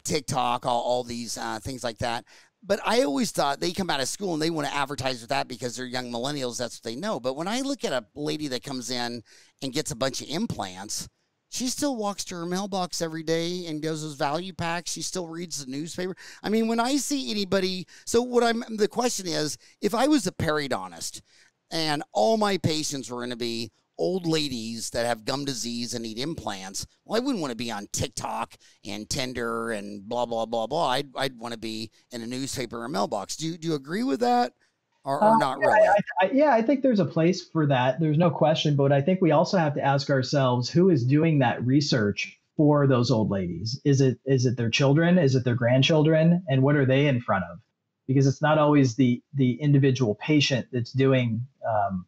TikTok, all these things like that. But I always thought they come out of school and they want to advertise with that because they're young millennials. That's what they know. But when I look at a lady that comes in and gets a bunch of implants, she still walks to her mailbox every day and goes those value packs. She still reads the newspaper. I mean, when I see anybody, the question is, if I was a periodontist and all my patients were going to be old ladies that have gum disease and need implants, well, I wouldn't want to be on TikTok and Tinder and blah, blah, blah, blah. I'd want to be in a newspaper or mailbox. Do you agree with that or not really? I think there's a place for that. There's no question. But I think we also have to ask ourselves, who is doing that research for those old ladies? Is it their children? Is it their grandchildren? And what are they in front of? Because it's not always the individual patient that's doing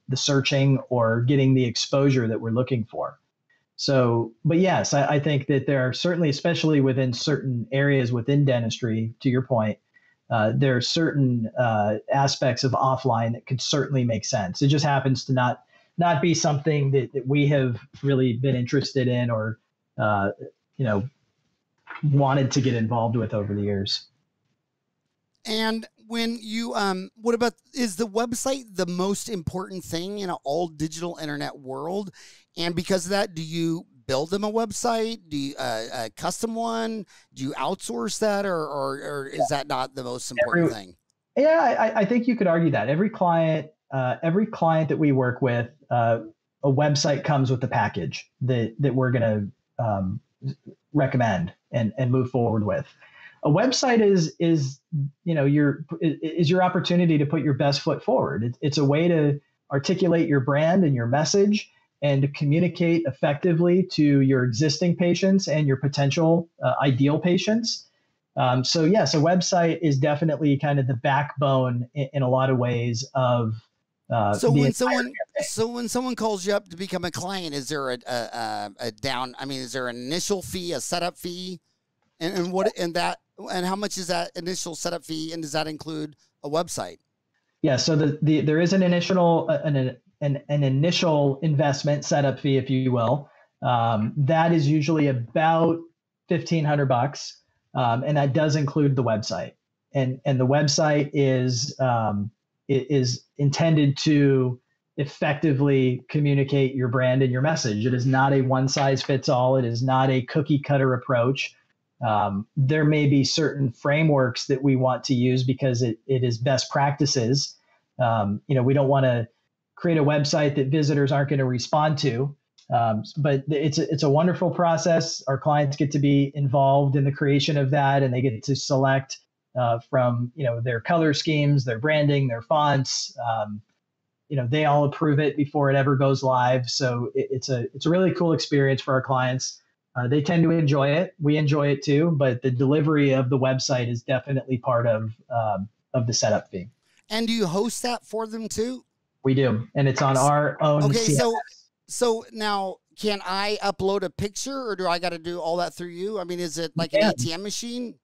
the searching or getting the exposure that we're looking for. So, but yes, I think that there are certainly, especially within certain areas within dentistry, to your point, there are certain aspects of offline that could certainly make sense. It just happens to not be something that we have really been interested in or, wanted to get involved with over the years. And when you, is the website the most important thing in an all digital internet world? And because of that, do you build them a website? Do you a custom one? Do you outsource that, or is that not the most important thing? Yeah, I think you could argue that every client that we work with, a website comes with the package that we're going to recommend and move forward with. A website is your opportunity to put your best foot forward. It's a way to articulate your brand and your message and to communicate effectively to your existing patients and your potential ideal patients. So yes, a website is definitely kind of the backbone in a lot of ways of So when someone calls you up to become a client, is there a down? I mean, is there an initial fee, a setup fee, and how much is that initial setup fee, and does that include a website? Yeah, so there is an initial an initial investment setup fee, if you will. That is usually about $1,500, and that does include the website. And the website is intended to effectively communicate your brand and your message. It is not a one size fits all. It is not a cookie cutter approach. There may be certain frameworks that we want to use because it is best practices. We don't want to create a website that visitors aren't going to respond to. But it's a wonderful process. Our clients get to be involved in the creation of that, and they get to select from their color schemes, their branding, their fonts. They all approve it before it ever goes live. So it's a really cool experience for our clients. They tend to enjoy it. We enjoy it too, but the delivery of the website is definitely part of the setup fee. And do you host that for them too? We do, and it's on our own. Okay, CMS. So now, can I upload a picture, or do I got to do all that through you? I mean, is it like an ATM machine?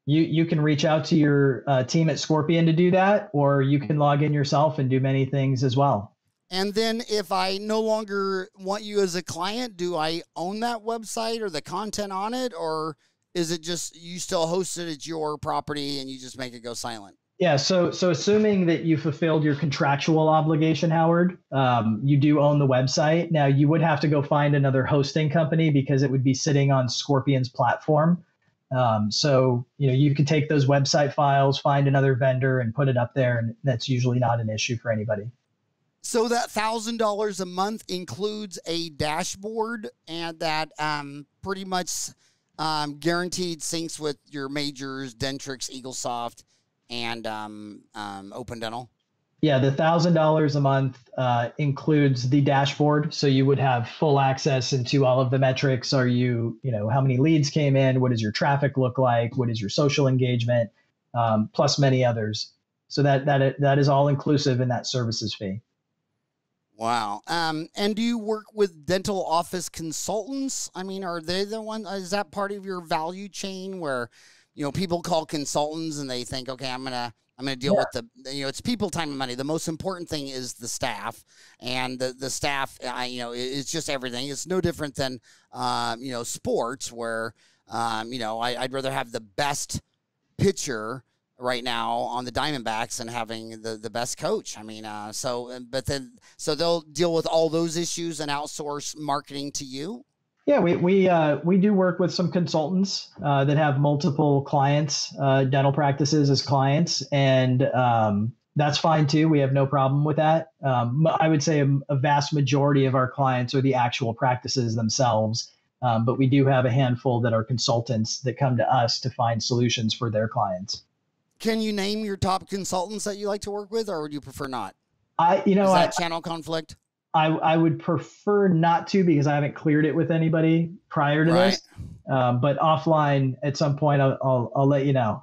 You can reach out to your team at Scorpion to do that, or you can log in yourself and do many things as well. And then if I no longer want you as a client, do I own that website or the content on it? Or is it just you still host it, it's your property, and you just make it go silent? Yeah, so assuming that you fulfilled your contractual obligation, Howard, you do own the website. Now, you would have to go find another hosting company because it would be sitting on Scorpion's platform. So you can take those website files, find another vendor, and put it up there, and that's usually not an issue for anybody. So that $1,000 a month includes a dashboard, and that pretty much guaranteed syncs with your majors, Dentrix, Eaglesoft, and Open Dental. Yeah, the $1,000 a month includes the dashboard, so you would have full access into all of the metrics. Are you how many leads came in? What does your traffic look like? What is your social engagement? Plus many others. So that is all inclusive in that services fee. Wow. And do you work with dental office consultants? I mean, are they the one? Is that part of your value chain where people call consultants and they think, okay, I'm gonna deal with it's people, time, and money. The most important thing is the staff, and the staff, is just everything. It's no different than, sports where, I'd rather have the best pitcher right now on the Diamondbacks and having the best coach. I mean, so they'll deal with all those issues and outsource marketing to you. Yeah, we do work with some consultants that have multiple clients, dental practices as clients, and that's fine too. We have no problem with that. I would say a vast majority of our clients are the actual practices themselves, but we do have a handful that are consultants that come to us to find solutions for their clients. Can you name your top consultants that you like to work with, or would you prefer not? Is that channel conflict? I would prefer not to, because I haven't cleared it with anybody prior to this. But offline at some point, I'll let you know.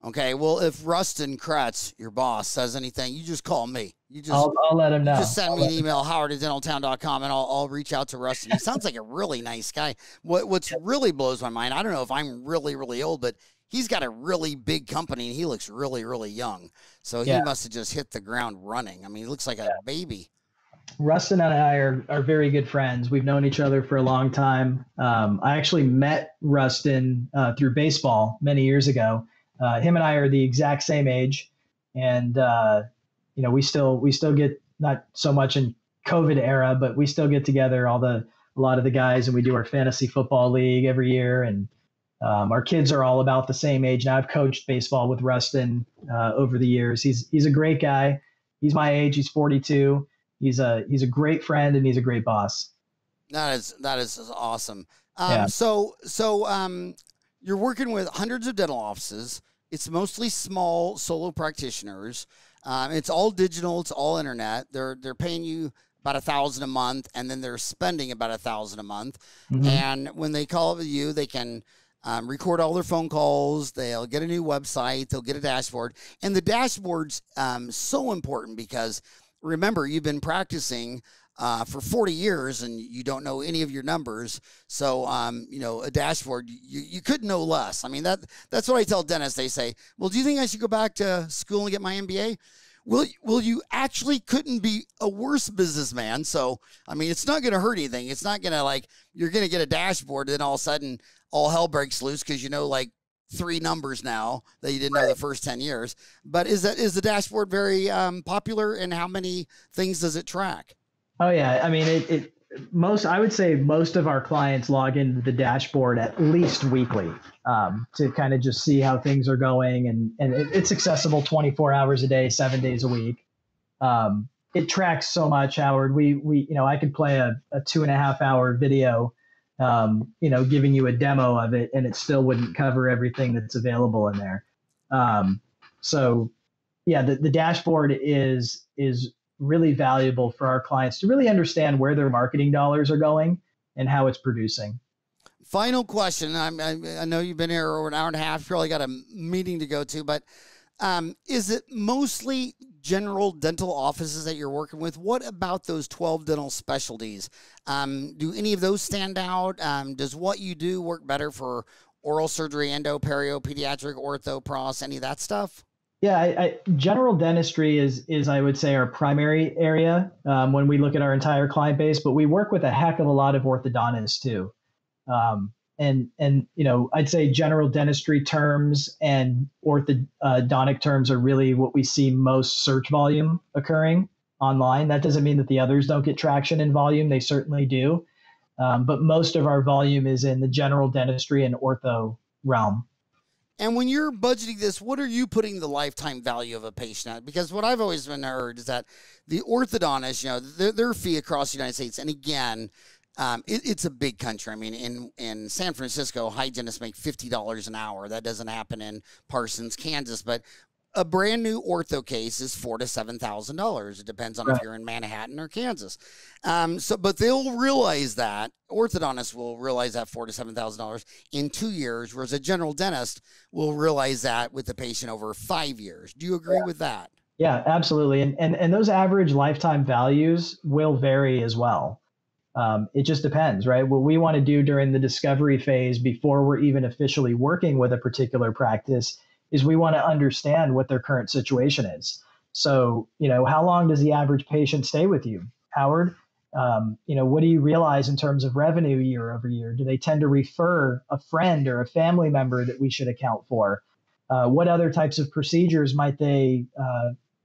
Okay. Well, if Rustin Kretz, your boss, says anything, you just call me. I'll let him know. Just send me an email, howard@dentaltown.com, and I'll reach out to Rustin. He sounds like a really nice guy. What's really blows my mind, I don't know if I'm really, really old, but he's got a really big company and he looks really, really young. So he must have just hit the ground running. I mean, he looks like a baby. Rustin and I are very good friends. We've known each other for a long time. I actually met Rustin through baseball many years ago. Him and I are the exact same age, and we still get, not so much in COVID era, but we still get together, a lot of the guys, and we do our fantasy football league every year. And our kids are all about the same age now. I've coached baseball with Rustin over the years. He's a great guy. He's my age. He's 42. He's a great friend, and he's a great boss. That is awesome. So you're working with hundreds of dental offices. It's mostly small solo practitioners. It's all digital. It's all internet. They're paying you about $1,000 a month, and then they're spending about $1,000 a month. Mm-hmm. And when they call you, they can record all their phone calls. They'll get a new website. They'll get a dashboard, and the dashboard's so important because remember, you've been practicing for 40 years and you don't know any of your numbers. So, you know, a dashboard, you could know less. I mean, that's what I tell dentists. They say, well, do you think I should go back to school and get my MBA? Well, you actually couldn't be a worse businessman. So, I mean, it's not going to hurt anything. It's not going to, like, you're going to get a dashboard and then all of a sudden all hell breaks loose because you know, like, 3 numbers now that you didn't know the first 10 years. But is the dashboard very popular, and how many things does it track? Oh yeah, I mean I would say most of our clients log into the dashboard at least weekly to kind of just see how things are going, and it's accessible 24 hours a day, 7 days a week. It tracks so much, Howard. We you know, I could play a 2.5 hour video, you know, giving you a demo of it, and it still wouldn't cover everything that's available in there. So yeah, the dashboard is really valuable for our clients to really understand where their marketing dollars are going and how it's producing. Final question. I know you've been here over an hour and a half. You probably got a meeting to go to, but is it mostly general dental offices that you're working with? What about those 12 dental specialties? Do any of those stand out? Does what you do work better for oral surgery, endo, perio, pediatric, ortho, pros, any of that stuff? Yeah, general dentistry is I would say our primary area when we look at our entire client base, but we work with a heck of a lot of orthodontists too. And you know, I'd say general dentistry terms and orthodontic terms are really what we see most search volume occurring online. That doesn't mean that the others don't get traction in volume. They certainly do. But most of our volume is in the general dentistry and ortho realm. And when you're budgeting this, what are you putting the lifetime value of a patient at? Because what I've always been heard is that the orthodontist, you know, their fee across the United States, and again, it's a big country. I mean, in San Francisco, hygienists make $50 an hour. That doesn't happen in Parsons, Kansas, but a brand new ortho case is $4,000 to $7,000. It depends on if you're in Manhattan or Kansas. But they'll realize that orthodontists will realize that $4,000 to $7,000 in 2 years, whereas a general dentist will realize that with the patient over 5 years. Do you agree with that? Yeah, absolutely. And those average lifetime values will vary as well. It just depends, right? What we want to do during the discovery phase before we're even officially working with a particular practice is we want to understand what their current situation is. So, you know, how long does the average patient stay with you, Howard? You know, what do you realize in terms of revenue year over year? Do they tend to refer a friend or a family member that we should account for? What other types of procedures might they,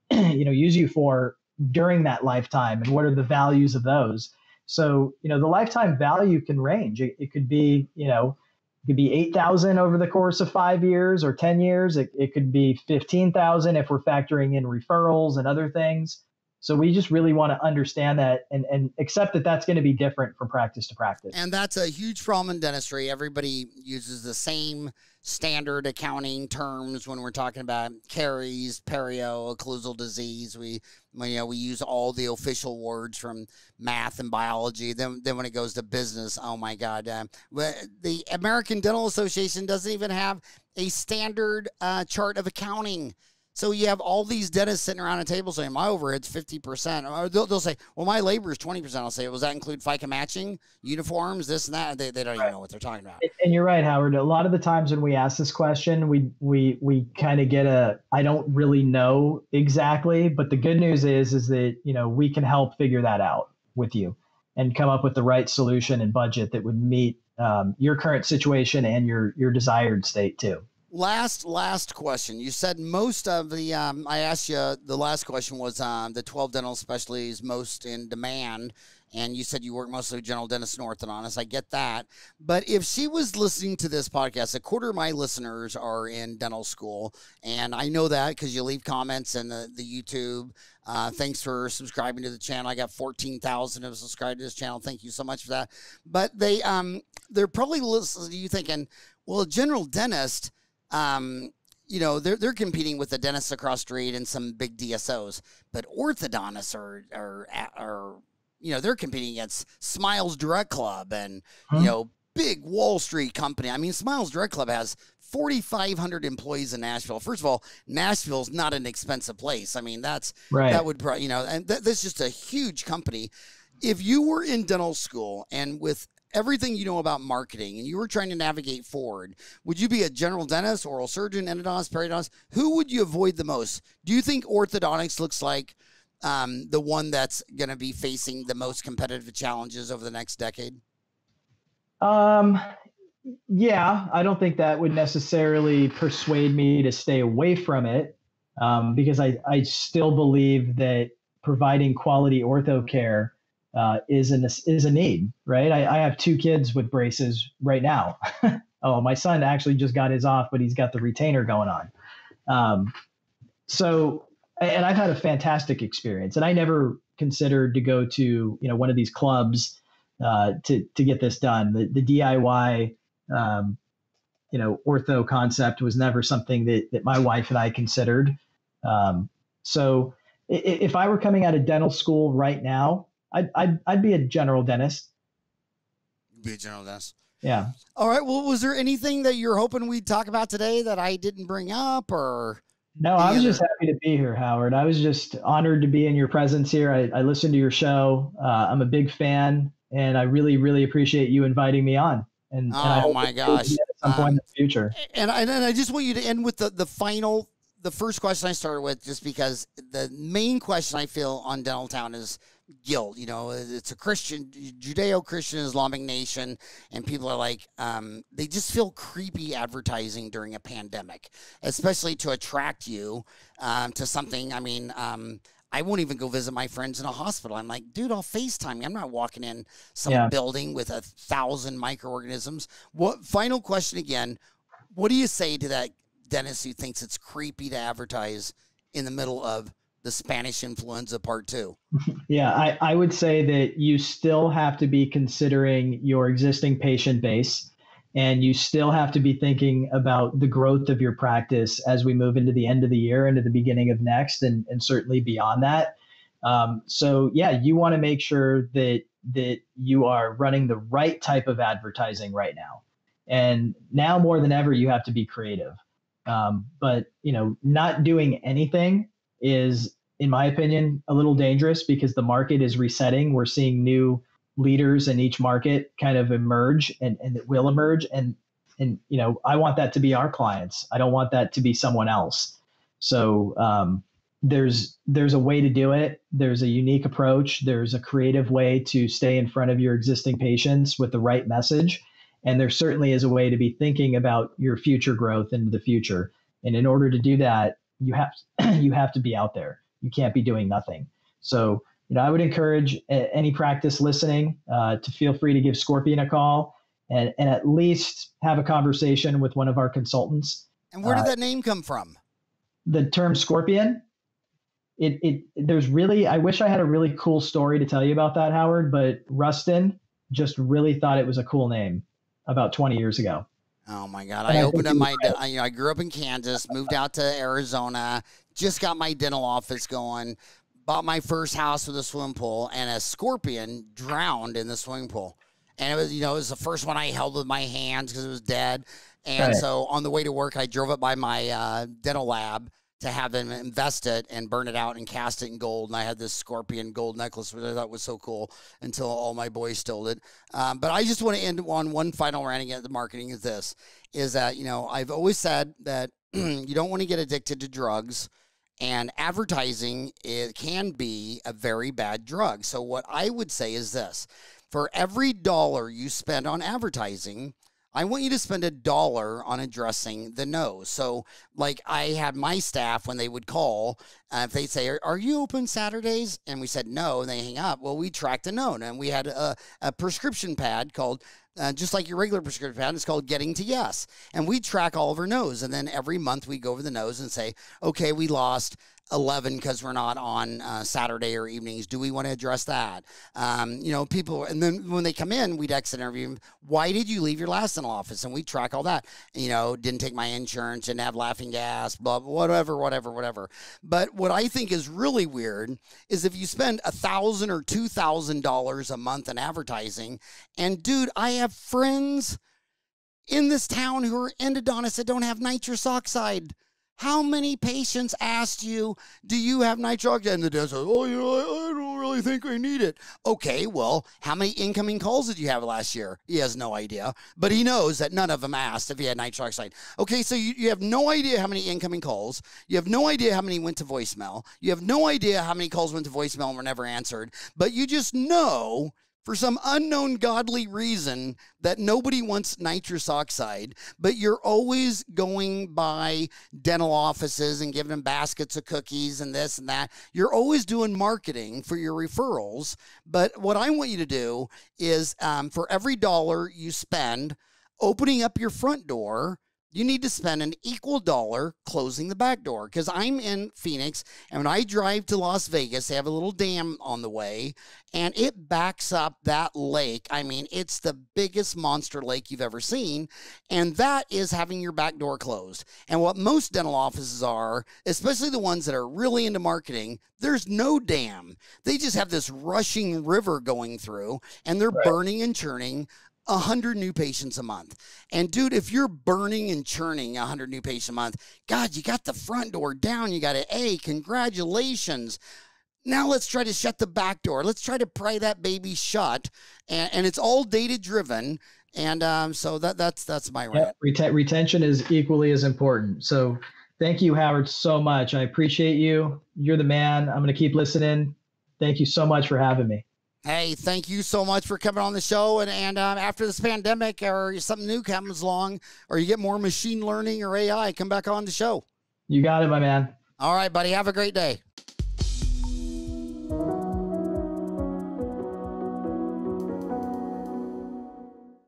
you know, use you for during that lifetime? And what are the values of those? So, you know, the lifetime value can range. It could be, you know, it could be 8,000 over the course of 5 years or 10 years. It could be 15,000 if we're factoring in referrals and other things. So we just really want to understand that and accept that that's going to be different from practice to practice. And that's a huge problem in dentistry. Everybody uses the same standard accounting terms when we're talking about caries, perio, occlusal disease. We use all the official words from math and biology. Then when it goes to business, oh my God, the American Dental Association doesn't even have a standard chart of accounting. So you have all these dentists sitting around a table saying, my overhead's 50%. Or they'll say, well, my labor is 20%. I'll say, does that include FICA matching, uniforms, this and that? They don't even know what they're talking about. And you're right, Howard. A lot of the times when we ask this question, we kind of get I don't really know exactly. But the good news is that, you know, we can help figure that out with you and come up with the right solution and budget that would meet your current situation and your desired state too. Last question. You said most of the, I asked you, the last question was the 12 dental specialties most in demand. And you said you work mostly with general dentists and orthodontists. I get that. But if she was listening to this podcast, a quarter of my listeners are in dental school. And I know that because you leave comments in the YouTube. Thanks for subscribing to the channel. I got 14,000 have subscribed to this channel. Thank you so much for that. But they're probably listening to you thinking, well, a general dentist, you know, they're competing with the dentists across the street and some big DSOs, but orthodontists are you know, they're competing against Smiles Direct Club and, you know, big Wall Street company. I mean, Smiles Direct Club has 4,500 employees in Nashville. First of all, Nashville's not an expensive place. I mean, that would, and that's just a huge company. If you were in dental school and with everything you know about marketing and you were trying to navigate forward, would you be a general dentist, oral surgeon, endodontist, periodontist? Who would you avoid the most? Do you think orthodontics looks like the one that's going to be facing the most competitive challenges over the next decade? Yeah, I don't think that would necessarily persuade me to stay away from it, because I still believe that providing quality ortho care is a need, right? I have 2 kids with braces right now. Oh, my son actually just got his off, but he's got the retainer going on. And I've had a fantastic experience, and I never considered to go to, one of these clubs to get this done. The DIY, ortho concept was never something that my wife and I considered. So if I were coming out of dental school right now, I'd be a general dentist. Be a general dentist. Yeah. All right. Well, was there anything that you're hoping we'd talk about today that I didn't bring up, or? No, I was just happy to be here, Howard. I was just honored to be in your presence here. I listened to your show. I'm a big fan, and I really, really appreciate you inviting me on. And I hope my gosh, at some point in the future. And I just want you to end with the first question I started with, just because the main question I feel on Dental Town is guilt. It's a Judeo-Christian Islamic nation, and people are like, they just feel creepy advertising during a pandemic, especially to attract you to something. I mean, I won't even go visit my friends in a hospital. I'm like, dude, I'll FaceTime you. I'm not walking in some building with 1,000 microorganisms. Final question again, what do you say to that dentist who thinks it's creepy to advertise in the middle of the Spanish influenza part 2? Yeah, I would say that you still have to be considering your existing patient base, and you still have to be thinking about the growth of your practice as we move into the end of the year, into the beginning of next, and certainly beyond that. So yeah, you want to make sure that you are running the right type of advertising right now. And now more than ever, you have to be creative. But not doing anything is, in my opinion, a little dangerous, because the market is resetting. We're seeing new leaders in each market kind of emerge, and it will emerge. And I want that to be our clients. I don't want that to be someone else. So there's a way to do it. There's a unique approach. There's a creative way to stay in front of your existing patients with the right message. And there certainly is a way to be thinking about your future growth into the future. And in order to do that, you have to be out there. You can't be doing nothing. So, I would encourage any practice listening to feel free to give Scorpion a call and at least have a conversation with one of our consultants. And where did that name come from? The term Scorpion? I wish I had a really cool story to tell you about that, Howard, but Rustin just really thought it was a cool name about 20 years ago. Oh my God. I opened up I grew up in Kansas, moved out to Arizona, just got my dental office going, bought my first house with a swimming pool, and a scorpion drowned in the swimming pool. And it was, it was the first one I held with my hands because it was dead. And so on the way to work, I drove it by my dental lab to have them invest it and burn it out and cast it in gold. And I had this scorpion gold necklace, which I thought was so cool, until all my boys stole it. But I just want to end on one final ranting at the marketing is that, I've always said that you don't want to get addicted to drugs, and advertising, it can be a very bad drug. So what I would say is this: for every $1 you spend on advertising, I want you to spend $1 on addressing the no. So like I had my staff, when they would call, if they'd say, are you open Saturdays? And we said no, and they hang up. Well, we tracked a no. And we had a prescription pad called, just like your regular prescription pad, it's called Getting to Yes. And we track all of our no's. And then every month we go over the no's and say, okay, we lost 11 because we're not on Saturday or evenings. Do we want to address that? People, and then when they come in, we'd exit interview them. Why did you leave your last dental office? And we track all that. Didn't take my insurance, didn't have laughing gas, blah, whatever. But what I think is really weird is if you spend $1,000 or $2,000 a month in advertising, and dude, I have friends in this town who are endodontists that don't have nitrous oxide. How many patients asked you, do you have nitrous oxide? And the dentist says, oh, I don't really think I need it. Okay, well, how many incoming calls did you have last year? He has no idea, but he knows that none of them asked if he had nitrous oxide. Okay, so you have no idea how many incoming calls. You have no idea how many went to voicemail. You have no idea how many calls went to voicemail and were never answered, but you just know for some unknown godly reason that nobody wants nitrous oxide, but you're always going by dental offices and giving them baskets of cookies and this and that. You're always doing marketing for your referrals. But what I want you to do is for every dollar you spend opening up your front door, you need to spend an equal dollar closing the back door. Because I'm in Phoenix, and when I drive to Las Vegas, they have a little dam on the way, and it backs up that lake. I mean, it's the biggest monster lake you've ever seen, and that is having your back door closed. And what most dental offices are, especially the ones that are really into marketing, there's no dam. They just have this rushing river going through, and they're burning and churning 100 new patients a month. And dude, if you're burning and churning 100 new patients a month, God, you got the front door down. You got it. Hey, congratulations. Now let's try to shut the back door. Let's try to pry that baby shut. And it's all data driven. And so that's my rant. Retention is equally as important. So thank you, Howard, so much. I appreciate you. You're the man. I'm going to keep listening. Thank you so much for having me. Hey, thank you so much for coming on the show. And after this pandemic or something new comes along, or you get more machine learning or AI, come back on the show. You got it, my man. All right, buddy. Have a great day.